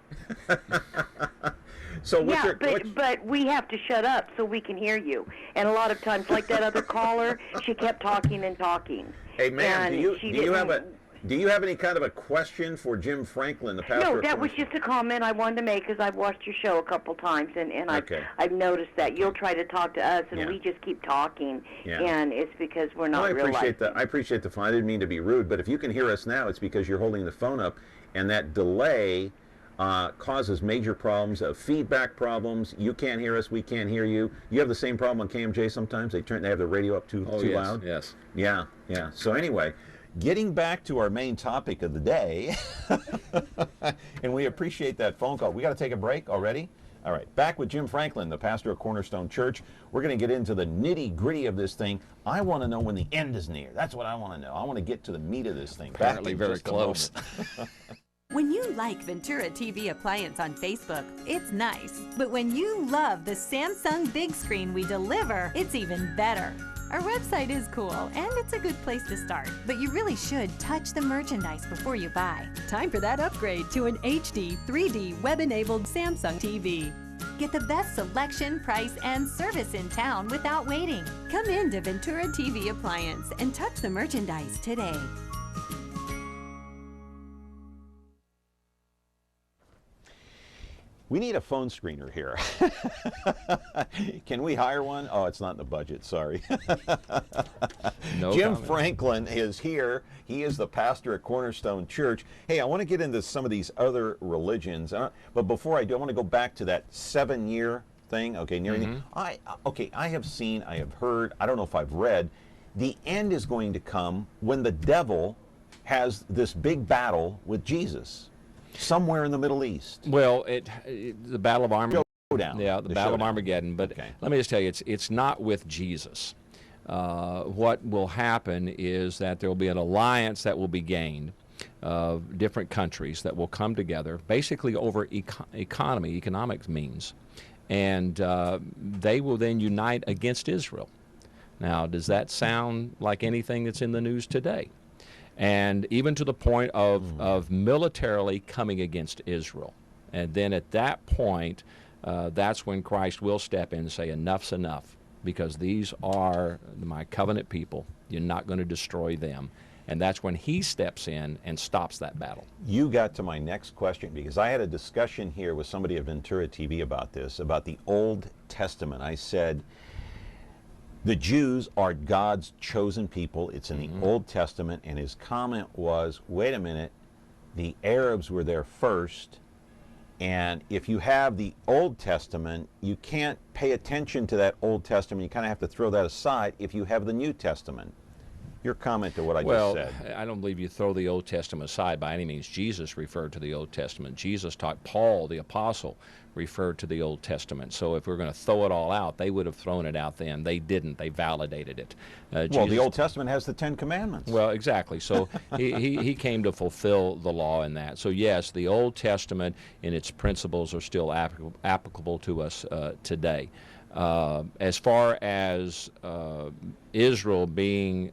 B: So
K: but we have to shut up so we can hear you. And a lot of times, like that other caller, she kept talking and talking.
B: Hey, ma'am, do you have any kind of a question for Jim Franklin, the pastor?
K: No, that was just a comment I wanted to make because I've watched your show a couple times, and I've noticed that you'll try to talk to us, and we just keep talking, and it's because we're not realizing.
B: I appreciate the phone. I didn't mean to be rude, but if you can hear us now, it's because you're holding the phone up, and that delay causes major problems, feedback problems. You can't hear us, we can't hear you. You have the same problem on KMJ sometimes? They have the radio up too loud?
D: Yes.
B: Yeah. So anyway, getting back to our main topic of the day, and we appreciate that phone call. We got to take a break already? All right, back with Jim Franklin, the pastor of Cornerstone Church. We're going to get into the nitty-gritty of this thing. I want to know when the end is near. That's what I want to know. I want to get to the meat of this thing.
D: Apparently very close.
I: When you like Ventura TV Appliance on Facebook, it's nice. But when you love the Samsung big screen we deliver, it's even better. Our website is cool, and it's a good place to start. But you really should touch the merchandise before you buy. Time for that upgrade to an HD 3D web-enabled Samsung TV. Get the best selection, price, and service in town without waiting. Come in to Ventura TV Appliance and touch the merchandise today.
B: We need a phone screener here. Can we hire one? Oh, it's not in the budget, sorry. Jim Franklin is here. He is the pastor at Cornerstone Church. Hey, I want to get into some of these other religions, but before I do, I want to go back to that 7-year thing. Okay, I have seen, I have heard, I don't know if I've read, the end is going to come when the devil has this big battle with Jesus. Somewhere in the Middle East.
D: Well, the Battle of Armageddon. Yeah, the Battle of Armageddon. But let me just tell you, it's not with Jesus. What will happen is that there will be an alliance that will be gained of different countries that will come together, basically over economic means, and they will then unite against Israel. Now, does that sound like anything that's in the news today? And even to the point of militarily coming against Israel. And then at that point, that's when Christ will step in and say, enough's enough, because these are my covenant people. You're not going to destroy them. And that's when he steps in and stops that battle.
B: You got to my next question, because I had a discussion here with somebody at Ventura TV about this, about the Old Testament. I said, The Jews are God's chosen people. It's in the Old Testament, and his comment was, wait a minute, the Arabs were there first, and if you have the Old Testament, you can't pay attention to that Old Testament. You kind of have to throw that aside if you have the New Testament. Your comment to what I just said.
D: Well, I don't believe you throw the Old Testament aside by any means. Jesus referred to the Old Testament. Jesus taught, Paul, the apostle, referred to the Old Testament. So if we're going to throw it all out, they would have thrown it out then. They didn't. They validated it.
B: Well, the Old Testament has the Ten Commandments.
D: Well, exactly. So he came to fulfill the law in that. So yes, the Old Testament and its principles are still applicable to us today. As far as Israel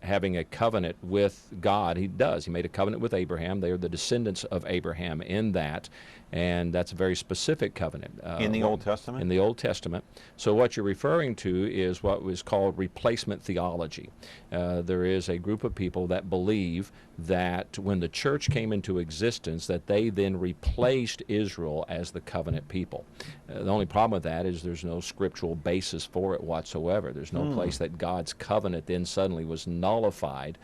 D: having a covenant with God, he does. He made a covenant with Abraham. They are the descendants of Abraham in that, and that's a very specific covenant.
B: In the Old Testament?
D: In the Old Testament. So what you're referring to is what was called replacement theology. There is a group of people that believe that when the church came into existence, that they then replaced Israel as the covenant people. The only problem with that is there's no scriptural basis for it whatsoever. There's no place that God's covenant then suddenly was nullified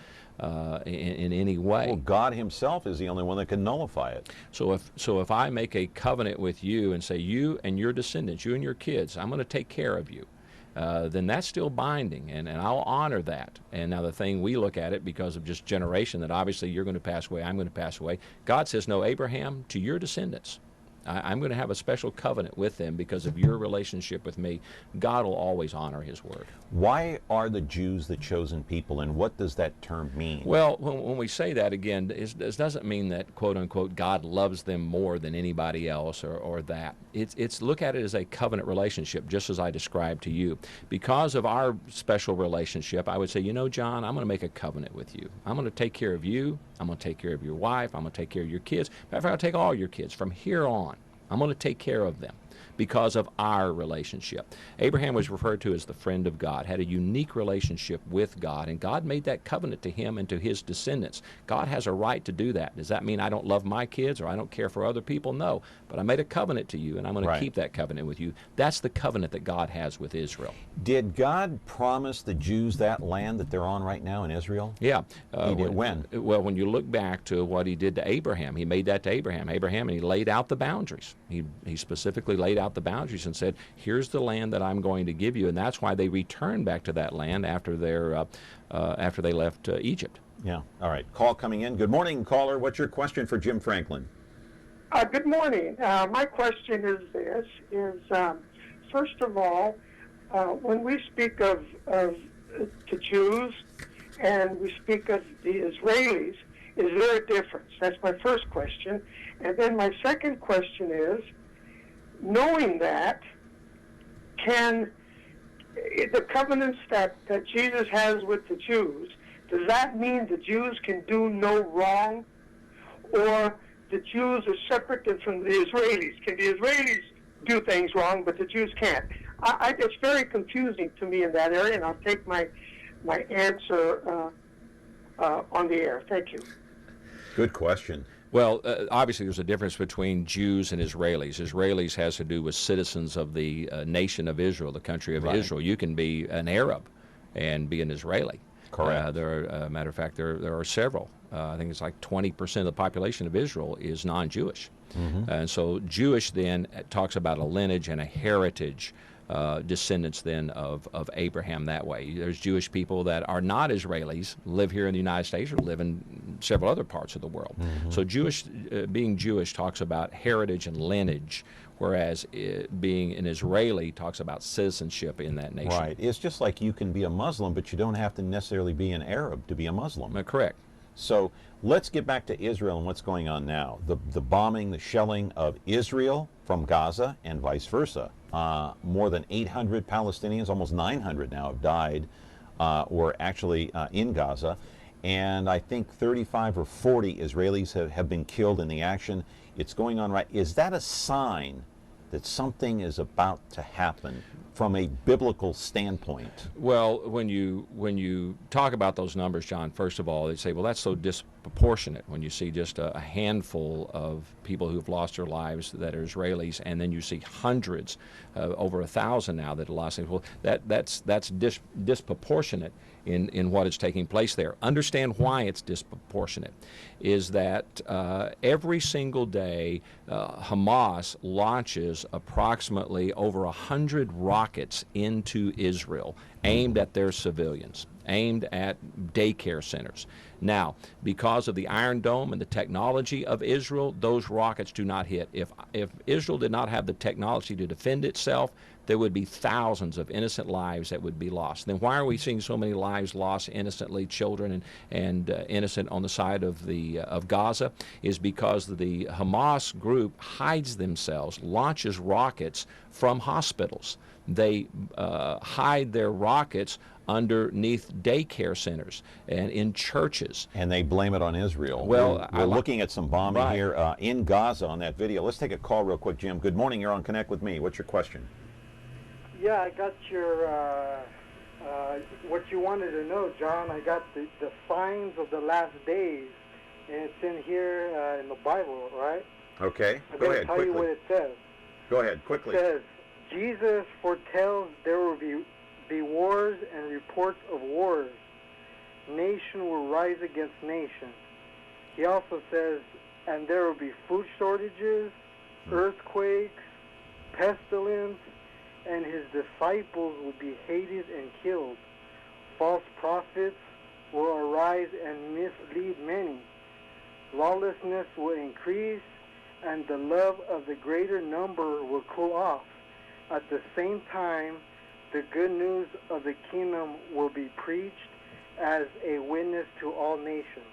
D: in any way.
B: Well, God himself is the only one that can nullify it.
D: So if I make a covenant with you and say, you and your descendants, you and your kids, I'm going to take care of you, then that's still binding, and I'll honor that. And now the thing, we look at it because of just generation, that obviously you're going to pass away, I'm going to pass away. God says, no, Abraham, to your descendants, I'm going to have a special covenant with them because of your relationship with me. God will always honor his word.
B: Why are the Jews the chosen people, and what does that term mean?
D: Well, when we say that, again, it doesn't mean that, quote unquote, God loves them more than anybody else or that. It's look at it as a covenant relationship, just as I described to you. Because of our special relationship, I would say, you know, John, I'm going to make a covenant with you. I'm going to take care of you. I'm going to take care of your wife. I'm going to take care of your kids. In fact, I'll take all your kids from here on. I'm going to take care of them because of our relationship. Abraham was referred to as the friend of God, had a unique relationship with God, and God made that covenant to him and to his descendants. God has a right to do that. Does that mean I don't love my kids or I don't care for other people? No, but I made a covenant to you, and I'm going to keep that covenant with you. That's the covenant that God has with Israel.
B: Did God promise the Jews that land that they're on right now in Israel?
D: Yeah.
B: He did. When?
D: Well, when you look back to what he did to Abraham, he made that to Abraham, and he laid out the boundaries. He specifically laid out the boundaries and said, here's the land that I'm going to give you, and that's why they returned back to that land after they left Egypt.
B: Yeah. All right. Call coming in. Good morning, caller. What's your question for Jim Franklin?
L: Good morning. My question is this: first of all, when we speak of the Jews and we speak of the Israelis, is there a difference? That's my first question. And then my second question is, knowing that, can the covenants that Jesus has with the Jews, does that mean the Jews can do no wrong, or the Jews are separate from the Israelis? Can the Israelis do things wrong, but the Jews can't? It's very confusing to me in that area, and I'll take my answer on the air. Thank you.
B: Good question.
D: Well, obviously there's a difference between Jews and Israelis. Israelis has to do with citizens of the nation of Israel, the country of Israel. You can be an Arab and be an Israeli.
B: Correct.
D: Matter of fact, there are several. I think it's like 20% of the population of Israel is non-Jewish. Mm-hmm. And so Jewish then talks about a lineage and a heritage, descendants then of Abraham that way. There's Jewish people that are not Israelis, live here in the United States or live in several other parts of the world. Mm-hmm. So being Jewish talks about heritage and lineage, whereas being an Israeli talks about citizenship in that nation.
B: Right. It's just like you can be a Muslim, but you don't have to necessarily be an Arab to be a Muslim.
D: Correct.
B: So let's get back to Israel and what's going on now. The bombing, the shelling of Israel from Gaza and vice versa. More than 800 Palestinians, almost 900 now, have died or actually in Gaza. And I think 35 or 40 Israelis have been killed in the action. It's going on right. Is that a sign that something is about to happen? from a biblical standpoint?
D: Well, when you talk about those numbers, John, first of all, they say, well, that's so disproportionate when you see just a handful of people who've lost their lives that are Israelis, and then you see hundreds, over 1,000 now that have lost their lives. Well, that's disproportionate in what is taking place there. Understand why it's disproportionate, is that every single day Hamas launches approximately over 100 rockets into Israel aimed at their civilians, aimed at daycare centers. Now, because of the Iron Dome and the technology of Israel, those rockets do not hit. If Israel did not have the technology to defend itself, there would be thousands of innocent lives that would be lost. Then why are we seeing so many lives lost innocently, children and innocent on the side of Gaza? Is because the Hamas group hides themselves, launches rockets from hospitals. They hide their rockets underneath daycare centers and in churches.
B: And they blame it on Israel.
D: Well,
B: we're looking at some bombing
D: right
B: here in Gaza on that video. Let's take a call real quick, Jim. Good morning. You're on Connect with Me. What's your question?
M: Yeah, I got your, what you wanted to know, John. I got the signs of the last days, and it's in here in the Bible, right?
B: Okay, go ahead,
M: I'll tell you what it says.
B: Go ahead, quickly.
M: It says, Jesus foretells there will be wars and reports of wars. Nation will rise against nation. He also says, and there will be food shortages, earthquakes, pestilence, and his disciples will be hated and killed. False prophets will arise and mislead many. Lawlessness will increase, and the love of the greater number will cool off. At the same time, the good news of the kingdom will be preached as a witness to all nations.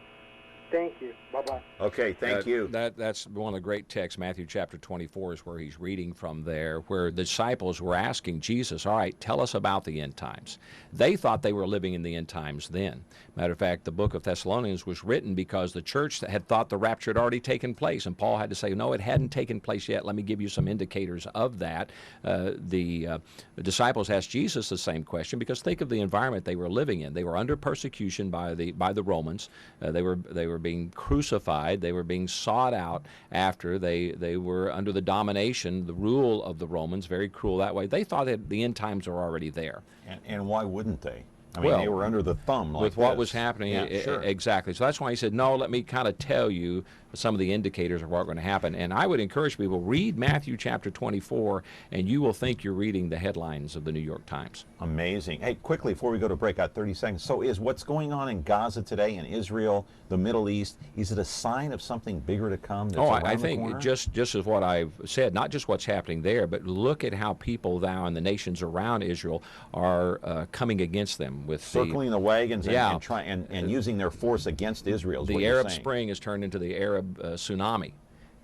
M: Thank you. Bye-bye.
B: Okay, thank you.
D: That's one of the great texts. Matthew chapter 24 is where he's reading from there, where the disciples were asking Jesus, all right, tell us about the end times. They thought they were living in the end times then. Matter of fact, the book of Thessalonians was written because the church had thought the rapture had already taken place, and Paul had to say, no, it hadn't taken place yet. Let me give you some indicators of that. The disciples asked Jesus the same question because think of the environment they were living in. They were under persecution by the Romans. They were being crucified. They were being sought out after they were under the domination, the rule of the Romans, very cruel that way. They thought that the end times were already there.
B: And why wouldn't they? I mean, they were under the thumb like
D: with what
B: this.
D: was happening.
B: Yeah, sure.
D: Exactly. So that's why he said, no, let me kind of tell you some of the indicators of what's going to happen. And I would encourage people, read Matthew chapter 24, and you will think you're reading the headlines of the New York Times.
B: Amazing. Hey, quickly, before we go to break, got 30 seconds. So is what's going on in Gaza today, in Israel, the Middle East, is it a sign of something bigger to come? That's
D: I think just as what I've said, not just what's happening there, but look at how people now in the nations around Israel are coming against them with
B: circling the wagons and using their force against Israel.
D: The Arab Spring has turned into the Arab tsunami.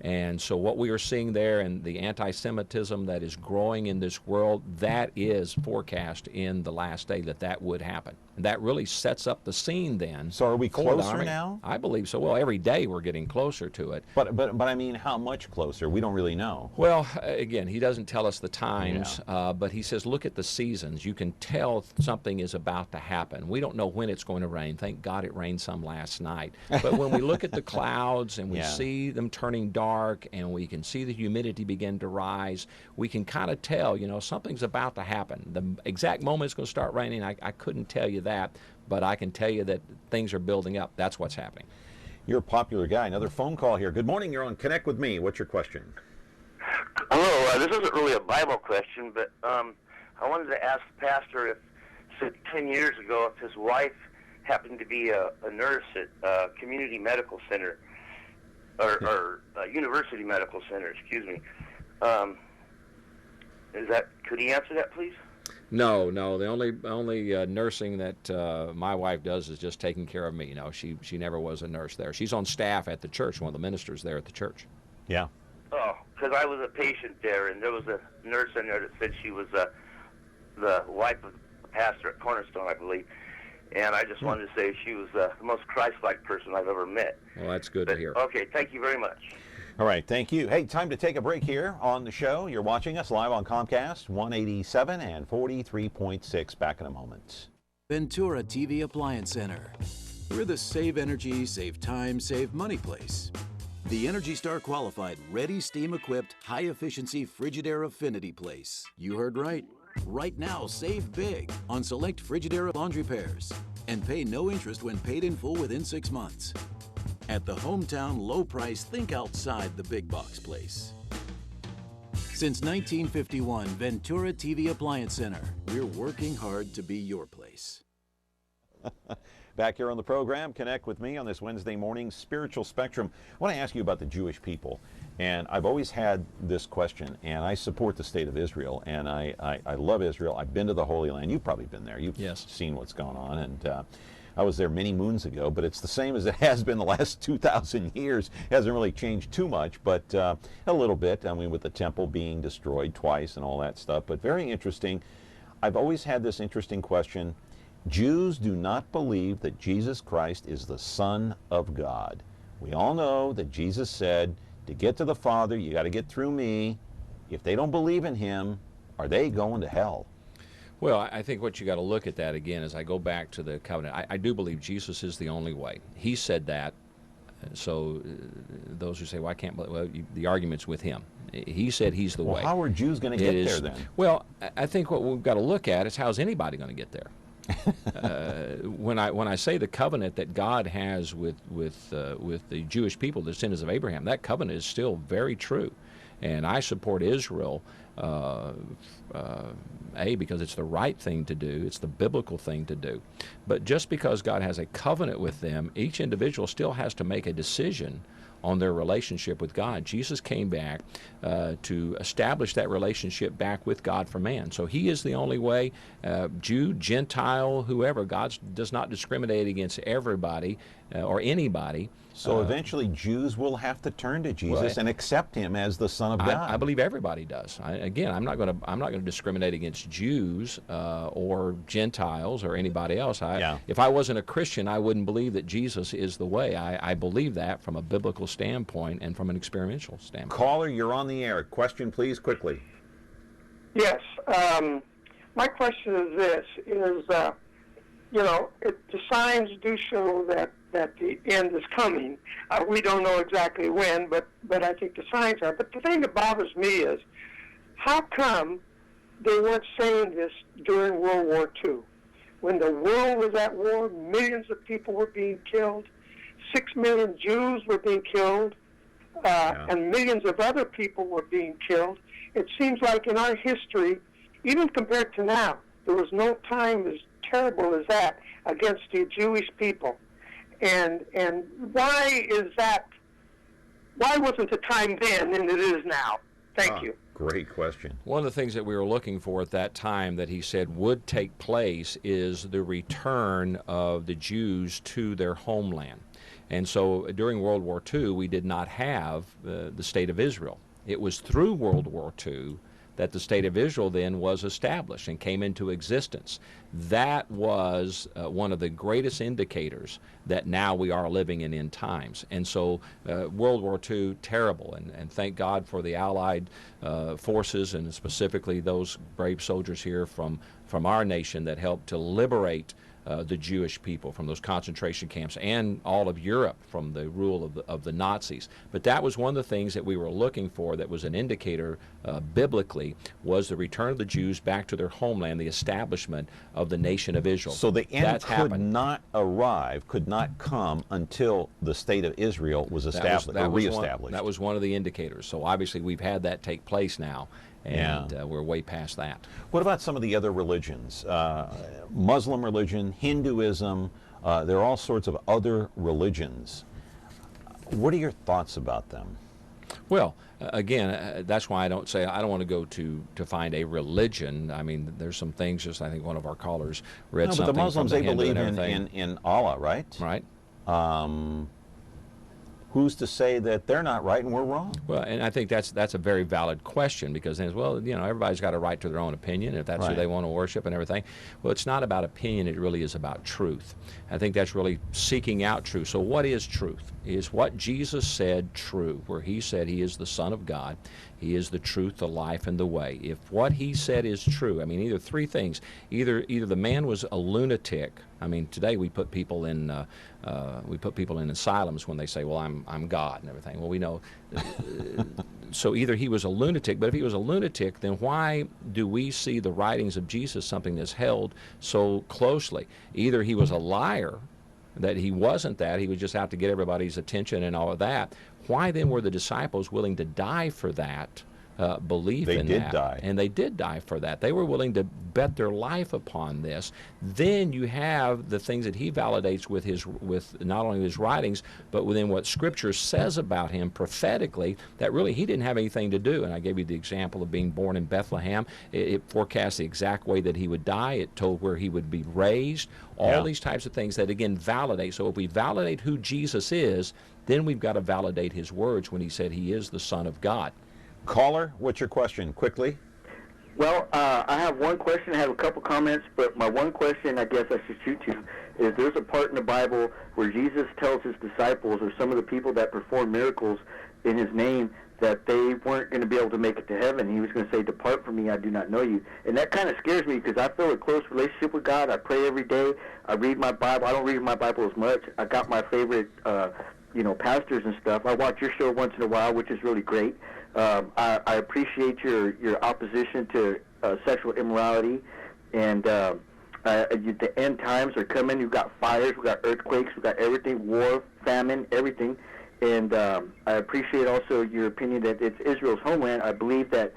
D: And so what we are seeing there and the anti-Semitism that is growing in this world, that is forecast in the last day that would happen. And that really sets up the scene then.
B: So are we closer now?
D: I believe so. Well, every day we're getting closer to it.
B: But I mean, how much closer? We don't really know.
D: Well, again, he doesn't tell us the times, but he says, look at the seasons. You can tell something is about to happen. We don't know when it's going to rain. Thank God it rained some last night. But when we look at the clouds and we see them turning dark and we can see the humidity begin to rise, we can kind of tell, something's about to happen. The exact moment it's going to start raining, I couldn't tell you that, but I can tell you that things are building up. That's what's happening.
B: You're a popular guy. Another phone call here. Good morning. You're on Connect with Me. What's your question?
N: Hello. This isn't really a Bible question, but I wanted to ask the pastor if 10 years ago, if his wife happened to be a nurse at a community medical center, or university medical center, excuse me. Could he answer that, please?
D: No. The only nursing that my wife does is just taking care of me. No, she never was a nurse there. She's on staff at the church, one of the ministers there at the church.
B: Yeah.
N: Oh, because I was a patient there, and there was a nurse in there that said she was the wife of the pastor at Cornerstone, I believe. And I just wanted to say she was the most Christ-like person I've ever met.
D: Well, that's good to hear.
N: Okay, thank you very much.
B: All right, thank you. Hey, time to take a break here on the show. You're watching us live on Comcast 187 and 43.6. Back in a moment.
A: Ventura TV Appliance Center. We're the save energy, save time, save money place. The Energy Star qualified, ready steam equipped, high efficiency Frigidaire affinity place. You heard right. Right now, save big on select Frigidaire laundry pairs and pay no interest when paid in full within 6 months. At the hometown low price, think outside the big box place. Since 1951, Ventura TV Appliance Center. We're working hard to be your place.
B: Back here on the program, connect with me on this Wednesday morning Spiritual Spectrum. I want to ask you about the Jewish people. And I've always had this question, and I support the state of Israel, and I love Israel. I've been to the Holy Land. You've probably been there. You've seen what's going on. And I was there many moons ago, but it's the same as it has been the last 2,000 years. It hasn't really changed too much, but a little bit. I mean, with the temple being destroyed twice and all that stuff. But very interesting. I've always had this interesting question. Jews do not believe that Jesus Christ is the Son of God. We all know that Jesus said, to get to the Father, you got to get through me. If they don't believe in him, are they going to hell?
D: Well, I think what you got to look at that again is I go back to the covenant. I do believe Jesus is the only way. He said that. So those who say, well, I can't believe, well, the argument's with him. He said he's the way.
B: How are Jews going to get there then?
D: Well, I think what we've got to look at is how's anybody going to get there? When I say the covenant that God has with the Jewish people, the descendants of Abraham, that covenant is still very true, and I support Israel. Because it's the right thing to do, it's the biblical thing to do. But just because God has a covenant with them, each individual still has to make a decision on their relationship with God. Jesus came back to establish that relationship back with God for man. So he is the only way. Jew, Gentile, whoever, God does not discriminate against everybody or anybody.
B: So eventually Jews will have to turn to Jesus and accept him as the Son of God.
D: I believe everybody does. Again, I'm not going to discriminate against Jews or Gentiles or anybody else. If I wasn't a Christian, I wouldn't believe that Jesus is the way. I believe that from a biblical standpoint and from an experiential standpoint.
B: Caller, you're on the air. Question, please, quickly.
L: Yes. My question is this: the signs do show that the end is coming. We don't know exactly when, but I think the signs are. But the thing that bothers me is, how come they weren't saying this during World War II? When the world was at war, millions of people were being killed, 6 million Jews were being killed, and millions of other people were being killed. It seems like in our history, even compared to now, there was no time as terrible as that against the Jewish people. And why is that? Why wasn't the time then and it is now? Thank you.
B: Great question.
D: One of the things that we were looking for at that time that he said would take place is the return of the Jews to their homeland. And so during World War II, we did not have the State of Israel. It was through World War II that the State of Israel then was established and came into existence. That was one of the greatest indicators that now we are living in end times. And so World War II, terrible, and thank God for the Allied forces and specifically those brave soldiers here from our nation that helped to liberate the Jewish people from those concentration camps and all of Europe from the rule of the Nazis. But that was one of the things that we were looking for that was an indicator biblically, was the return of the Jews back to their homeland, the establishment of the nation of Israel.
B: So the end could not come until the State of Israel was established or reestablished.
D: That was one of the indicators. So obviously we've had that take place now. And we're way past that.
B: What about some of the other religions? Muslim religion, Hinduism, there are all sorts of other religions. What are your thoughts about them?
D: Well, again, that's why I don't want to go to find a religion. I mean, there's some things, just I think one of our callers read something.
B: But the Muslims, they believe in Allah, right?
D: Right.
B: who's to say that they're not right and we're wrong?
D: Well, and I think that's a very valid question, because then, well, you know, everybody's got a right to their own opinion if that's who they want to worship and everything. Well, it's not about opinion, it really is about truth. I think that's really seeking out truth. So what is truth? Is what Jesus said true, where he said he is the Son of God, he is the truth, the life, and the way. If what he said is true, I mean, either three things. Either the man was a lunatic. I mean, today we put people in asylums when they say, well, I'm God and everything. Well, we know. So either he was a lunatic, but if he was a lunatic, then why do we see the writings of Jesus, something that's held so closely? Either he was a liar, that he wasn't that, he was just out to get everybody's attention and all of that. Why then were the disciples willing to die for that belief in that? They did die. And they did die for that. They were willing to bet their life upon this. Then you have the things that he validates with not only his writings, but within what Scripture says about him prophetically, that really he didn't have anything to do. And I gave you the example of being born in Bethlehem. It forecast the exact way that he would die. It told where he would be raised. All these types of things that, again, validate. So if we validate who Jesus is, then we've got to validate his words when he said he is the Son of God.
B: Caller, what's your question? Quickly.
J: Well, I have one question. I have a couple comments, but my one question I guess I should shoot to is there's a part in the Bible where Jesus tells his disciples, or some of the people that perform miracles in his name, that they weren't going to be able to make it to heaven. He was going to say, "Depart from me, I do not know you." And that kind of scares me, because I feel a close relationship with God. I pray every day. I read my Bible. I don't read my Bible as much. I got my favorite pastors and stuff. I watch your show once in a while, which is really great. I appreciate your opposition to sexual immorality, and the end times are coming. You've got fires, we've got earthquakes, we've got everything, war, famine, everything. And I appreciate also your opinion that it's Israel's homeland. I believe that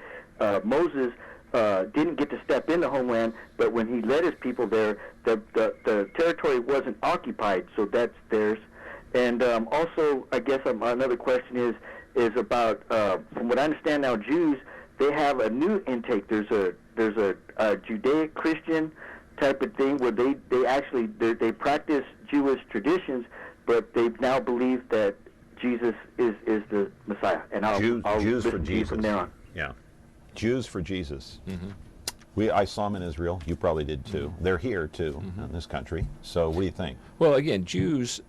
J: Moses didn't get to step in the homeland, but when he led his people there, the territory wasn't occupied, so that's theirs. And also, I guess another question is about, from what I understand now, Jews, they have a new intake. There's a Judaic Christian type of thing where they practice Jewish traditions, but they now believe that Jesus is the Messiah. And
B: Jews for Jesus.
J: From there on.
B: Yeah, Jews for Jesus. Mm-hmm. I saw them in Israel. You probably did too. Mm-hmm. They're here too, in this country. So what do you think?
D: Well, again, Jews.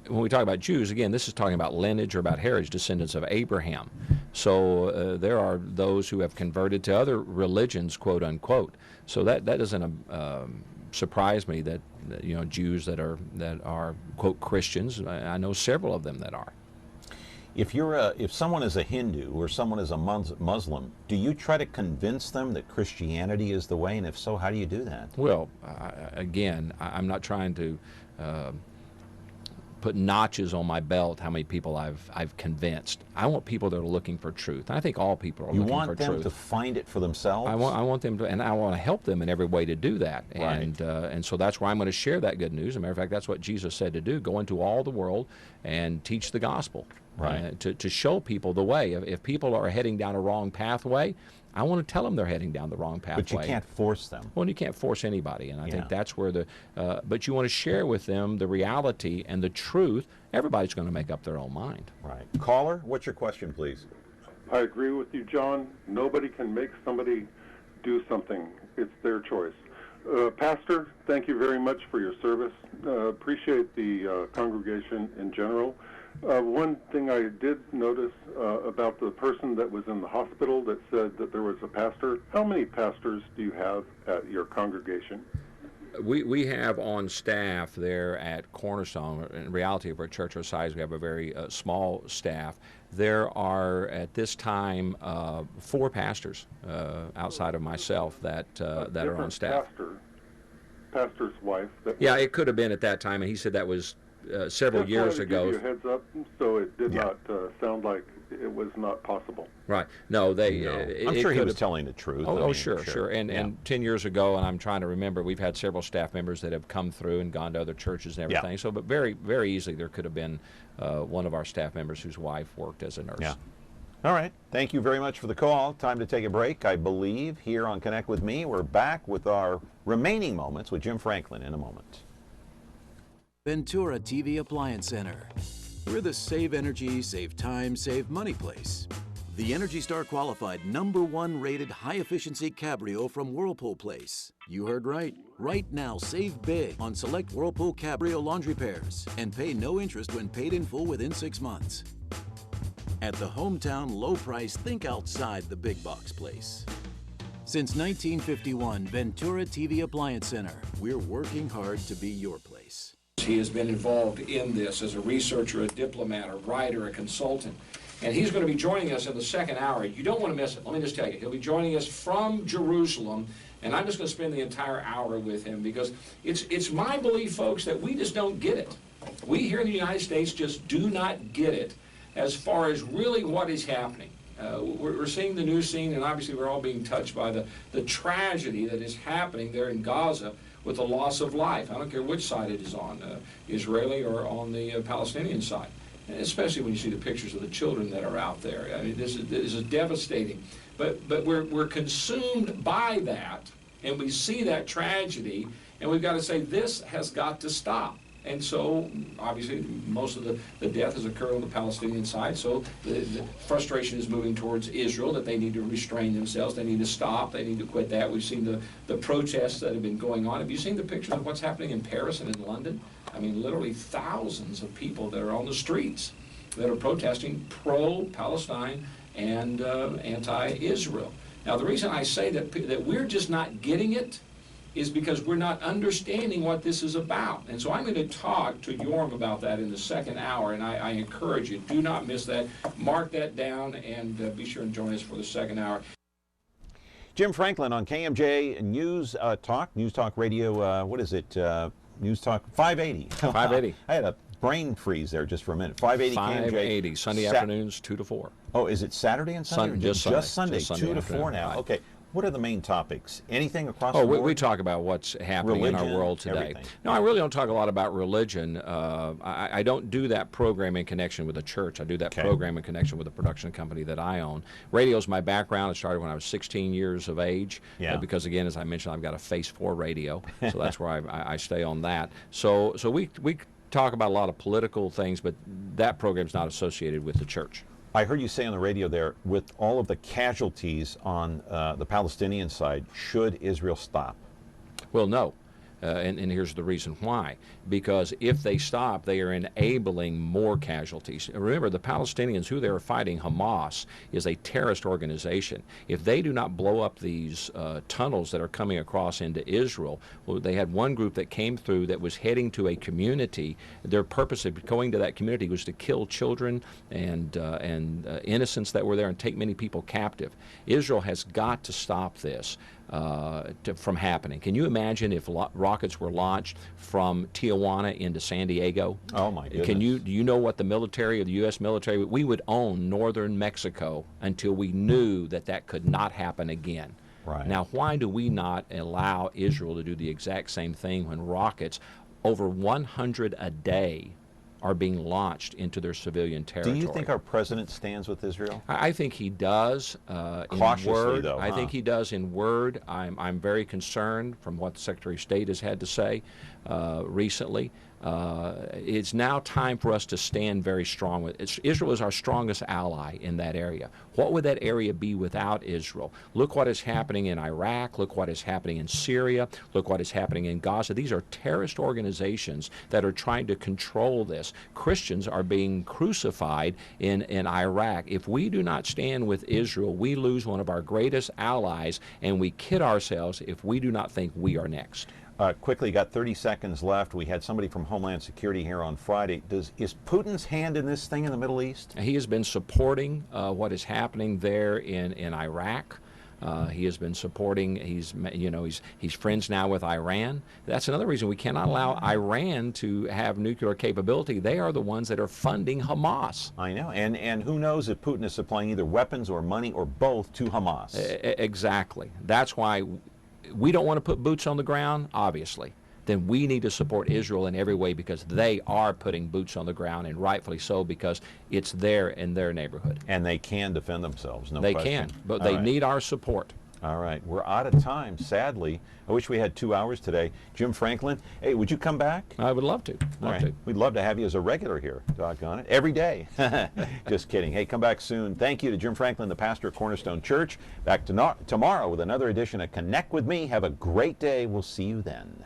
D: When we talk about Jews, again, this is talking about lineage or about heritage, descendants of Abraham. So there are those who have converted to other religions, quote unquote. So that doesn't surprise me that Jews that are quote Christians. I know several of them that are.
B: If someone is a Hindu or someone is a Muslim, do you try to convince them that Christianity is the way? And if so, how do you do that?
D: Well, again, I'm not trying to put notches on my belt how many people I've convinced. I want people that are looking for truth. I think all people are looking for truth.
B: You want them to find it for themselves?
D: I want them to, and I want to help them in every way to do that.
B: Right.
D: And so that's why I'm going to share that good news. As a matter of fact, that's what Jesus said to do: go into all the world and teach the gospel.
B: Right.
D: To show people the way. If people are heading down a wrong pathway, I want to tell them they're heading down the wrong pathway.
B: But you can't force them.
D: Well, you can't force anybody, and I think that's where but you want to share with them the reality and the truth. Everybody's going to make up their own mind.
B: Right. Caller, what's your question, please?
O: I agree with you, John. Nobody can make somebody do something. It's their choice. Pastor, thank you very much for your service. Appreciate the congregation in general. One thing I did notice about the person that was in the hospital that said that there was a pastor. How many pastors do you have at your congregation?
D: We have on staff there at Cornerstone. In reality, of our church our size, we have a very small staff. There are at this time 4 pastors outside of myself that are on staff.
O: Pastor's wife.
D: Yeah, it could have been at that time, and he said that was several years ago.
O: Give you a heads up, so it did not sound like it was not possible.
D: Right. No,
B: I'm sure he was telling the truth.
D: Oh, sure. And 10 years ago, and I'm trying to remember, we've had several staff members that have come through and gone to other churches and everything.
B: Yeah.
D: So, but very, very easily there could have been one of our staff members whose wife worked as a nurse.
B: Yeah. All right. Thank you very much for the call. Time to take a break, I believe, here on Connect with Me. We're back with our remaining moments with Jim Franklin in a moment.
A: Ventura TV Appliance Center. We're the save energy, save time, save money place. The Energy Star qualified #1 rated high-efficiency Cabrio from Whirlpool Place. You heard right. Right now, save big on select Whirlpool Cabrio laundry pairs and pay no interest when paid in full within 6 months. At the hometown low price, think outside the big box place. Since 1951, Ventura TV Appliance Center. We're working hard to be your place.
D: He has been involved in this as a researcher, a diplomat, a writer, a consultant. And he's going to be joining us in the second hour. You don't want to miss it. Let me just tell you. He'll be joining us from Jerusalem, and I'm just going to spend the entire hour with him because it's my belief, folks, that we just don't get it. We here in the United States just do not get it as far as really what is happening. We're seeing the news scene, and obviously we're all being touched by the tragedy that is happening there in Gaza with the loss of life. I don't care which side it is on, Israeli or on the Palestinian side. And especially when you see the pictures of the children that are out there. I mean, this is devastating. But we're consumed by that, and we see that tragedy, and we've got to say this has got to stop. And so, obviously, most of the death has occurred on the Palestinian side, so the frustration is moving towards Israel, that they need to restrain themselves, they need to stop, they need to quit that. We've seen the protests that have been going on. Have you seen the pictures of what's happening in Paris and in London? I mean, literally thousands of people that are on the streets that are protesting pro-Palestine and anti-Israel. Now, the reason I say that we're just not getting it is because we're not understanding what this is about. And so I'm going to talk to Yoram about that in the second hour, and I encourage you, do not miss that. Mark that down, and be sure and join us for the second hour.
B: Jim Franklin on KMJ News Talk Radio, what is it? News Talk 580.
D: 580.
B: I had a brain freeze there just for a minute. 580 KMJ.
D: 580, Sunday afternoons, 2 to 4.
B: Oh, is it Saturday and Sunday?
D: Just Sunday.
B: Just Sunday, 2 to 4 now.
D: Right.
B: Okay. What are the main topics? Anything across the board?
D: We talk about what's happening
B: religion,
D: in our world today.
B: Everything.
D: No, I really don't talk a lot about religion. I don't do that program in connection with a church. I do that program in connection with a production company that I own. Radio's my background. It started when I was 16 years of age. Because, again, as I mentioned, I've got a face for radio. So that's where I stay on that. So we talk about a lot of political things, but that program's not associated with the church.
B: I heard you say on the radio there, with all of the casualties on the Palestinian side, should Israel stop?
D: Well, no. And here's the reason why. Because if they stop, they are enabling more casualties. Remember, the Palestinians, who they're fighting, Hamas, is a terrorist organization. If they do not blow up these tunnels that are coming across into Israel, well, they had one group that came through that was heading to a community. Their purpose of going to that community was to kill children and innocents that were there and take many people captive. Israel has got to stop this. From happening. Can you imagine if rockets were launched from Tijuana into San Diego?
B: Oh my goodness.
D: Do you know what the military, or the U.S. military, we would own northern Mexico until we knew that could not happen again.
B: Right.
D: Now, why do we not allow Israel to do the exact same thing when rockets, over 100 a day, are being launched into their civilian territory?
B: Do you think our president stands with Israel?
D: I think he does.
B: Cautiously,
D: in word.
B: though.
D: I think he does in word. I'm very concerned from what the Secretary of State has had to say recently. It's now time for us to stand very strong with it. Israel is our strongest ally in that area. What would that area be without Israel? Look what is happening in Iraq. Look what is happening in Syria. Look what is happening in Gaza. These are terrorist organizations that are trying to control this. Christians are being crucified in Iraq. If we do not stand with Israel, we lose one of our greatest allies, and we kid ourselves if we do not think we are next.
B: Quickly, got 30 seconds left. We had somebody from Homeland Security here on Friday. Is Putin's hand in this thing in the Middle East?
D: He has been supporting what is happening there in Iraq. He has been supporting. He's friends now with Iran. That's another reason we cannot allow Iran to have nuclear capability. They are the ones that are funding Hamas.
B: I know, and who knows if Putin is supplying either weapons or money or both to Hamas.
D: Exactly. That's why we don't want to put boots on the ground, obviously. Then we need to support Israel in every way, because they are putting boots on the ground, and rightfully so, because it's there in their neighborhood.
B: And they can defend themselves, no
D: question. They can, but they need our support.
B: All right, we're out of time, sadly. I wish we had 2 hours today. Jim Franklin, hey, would you come back?
D: I would love to. Love to.
B: We'd love to have you as a regular here, doggone it, every day. Just kidding. Hey, come back soon. Thank you to Jim Franklin, the pastor of Cornerstone Church. Back tomorrow with another edition of Connect with Me. Have a great day. We'll see you then.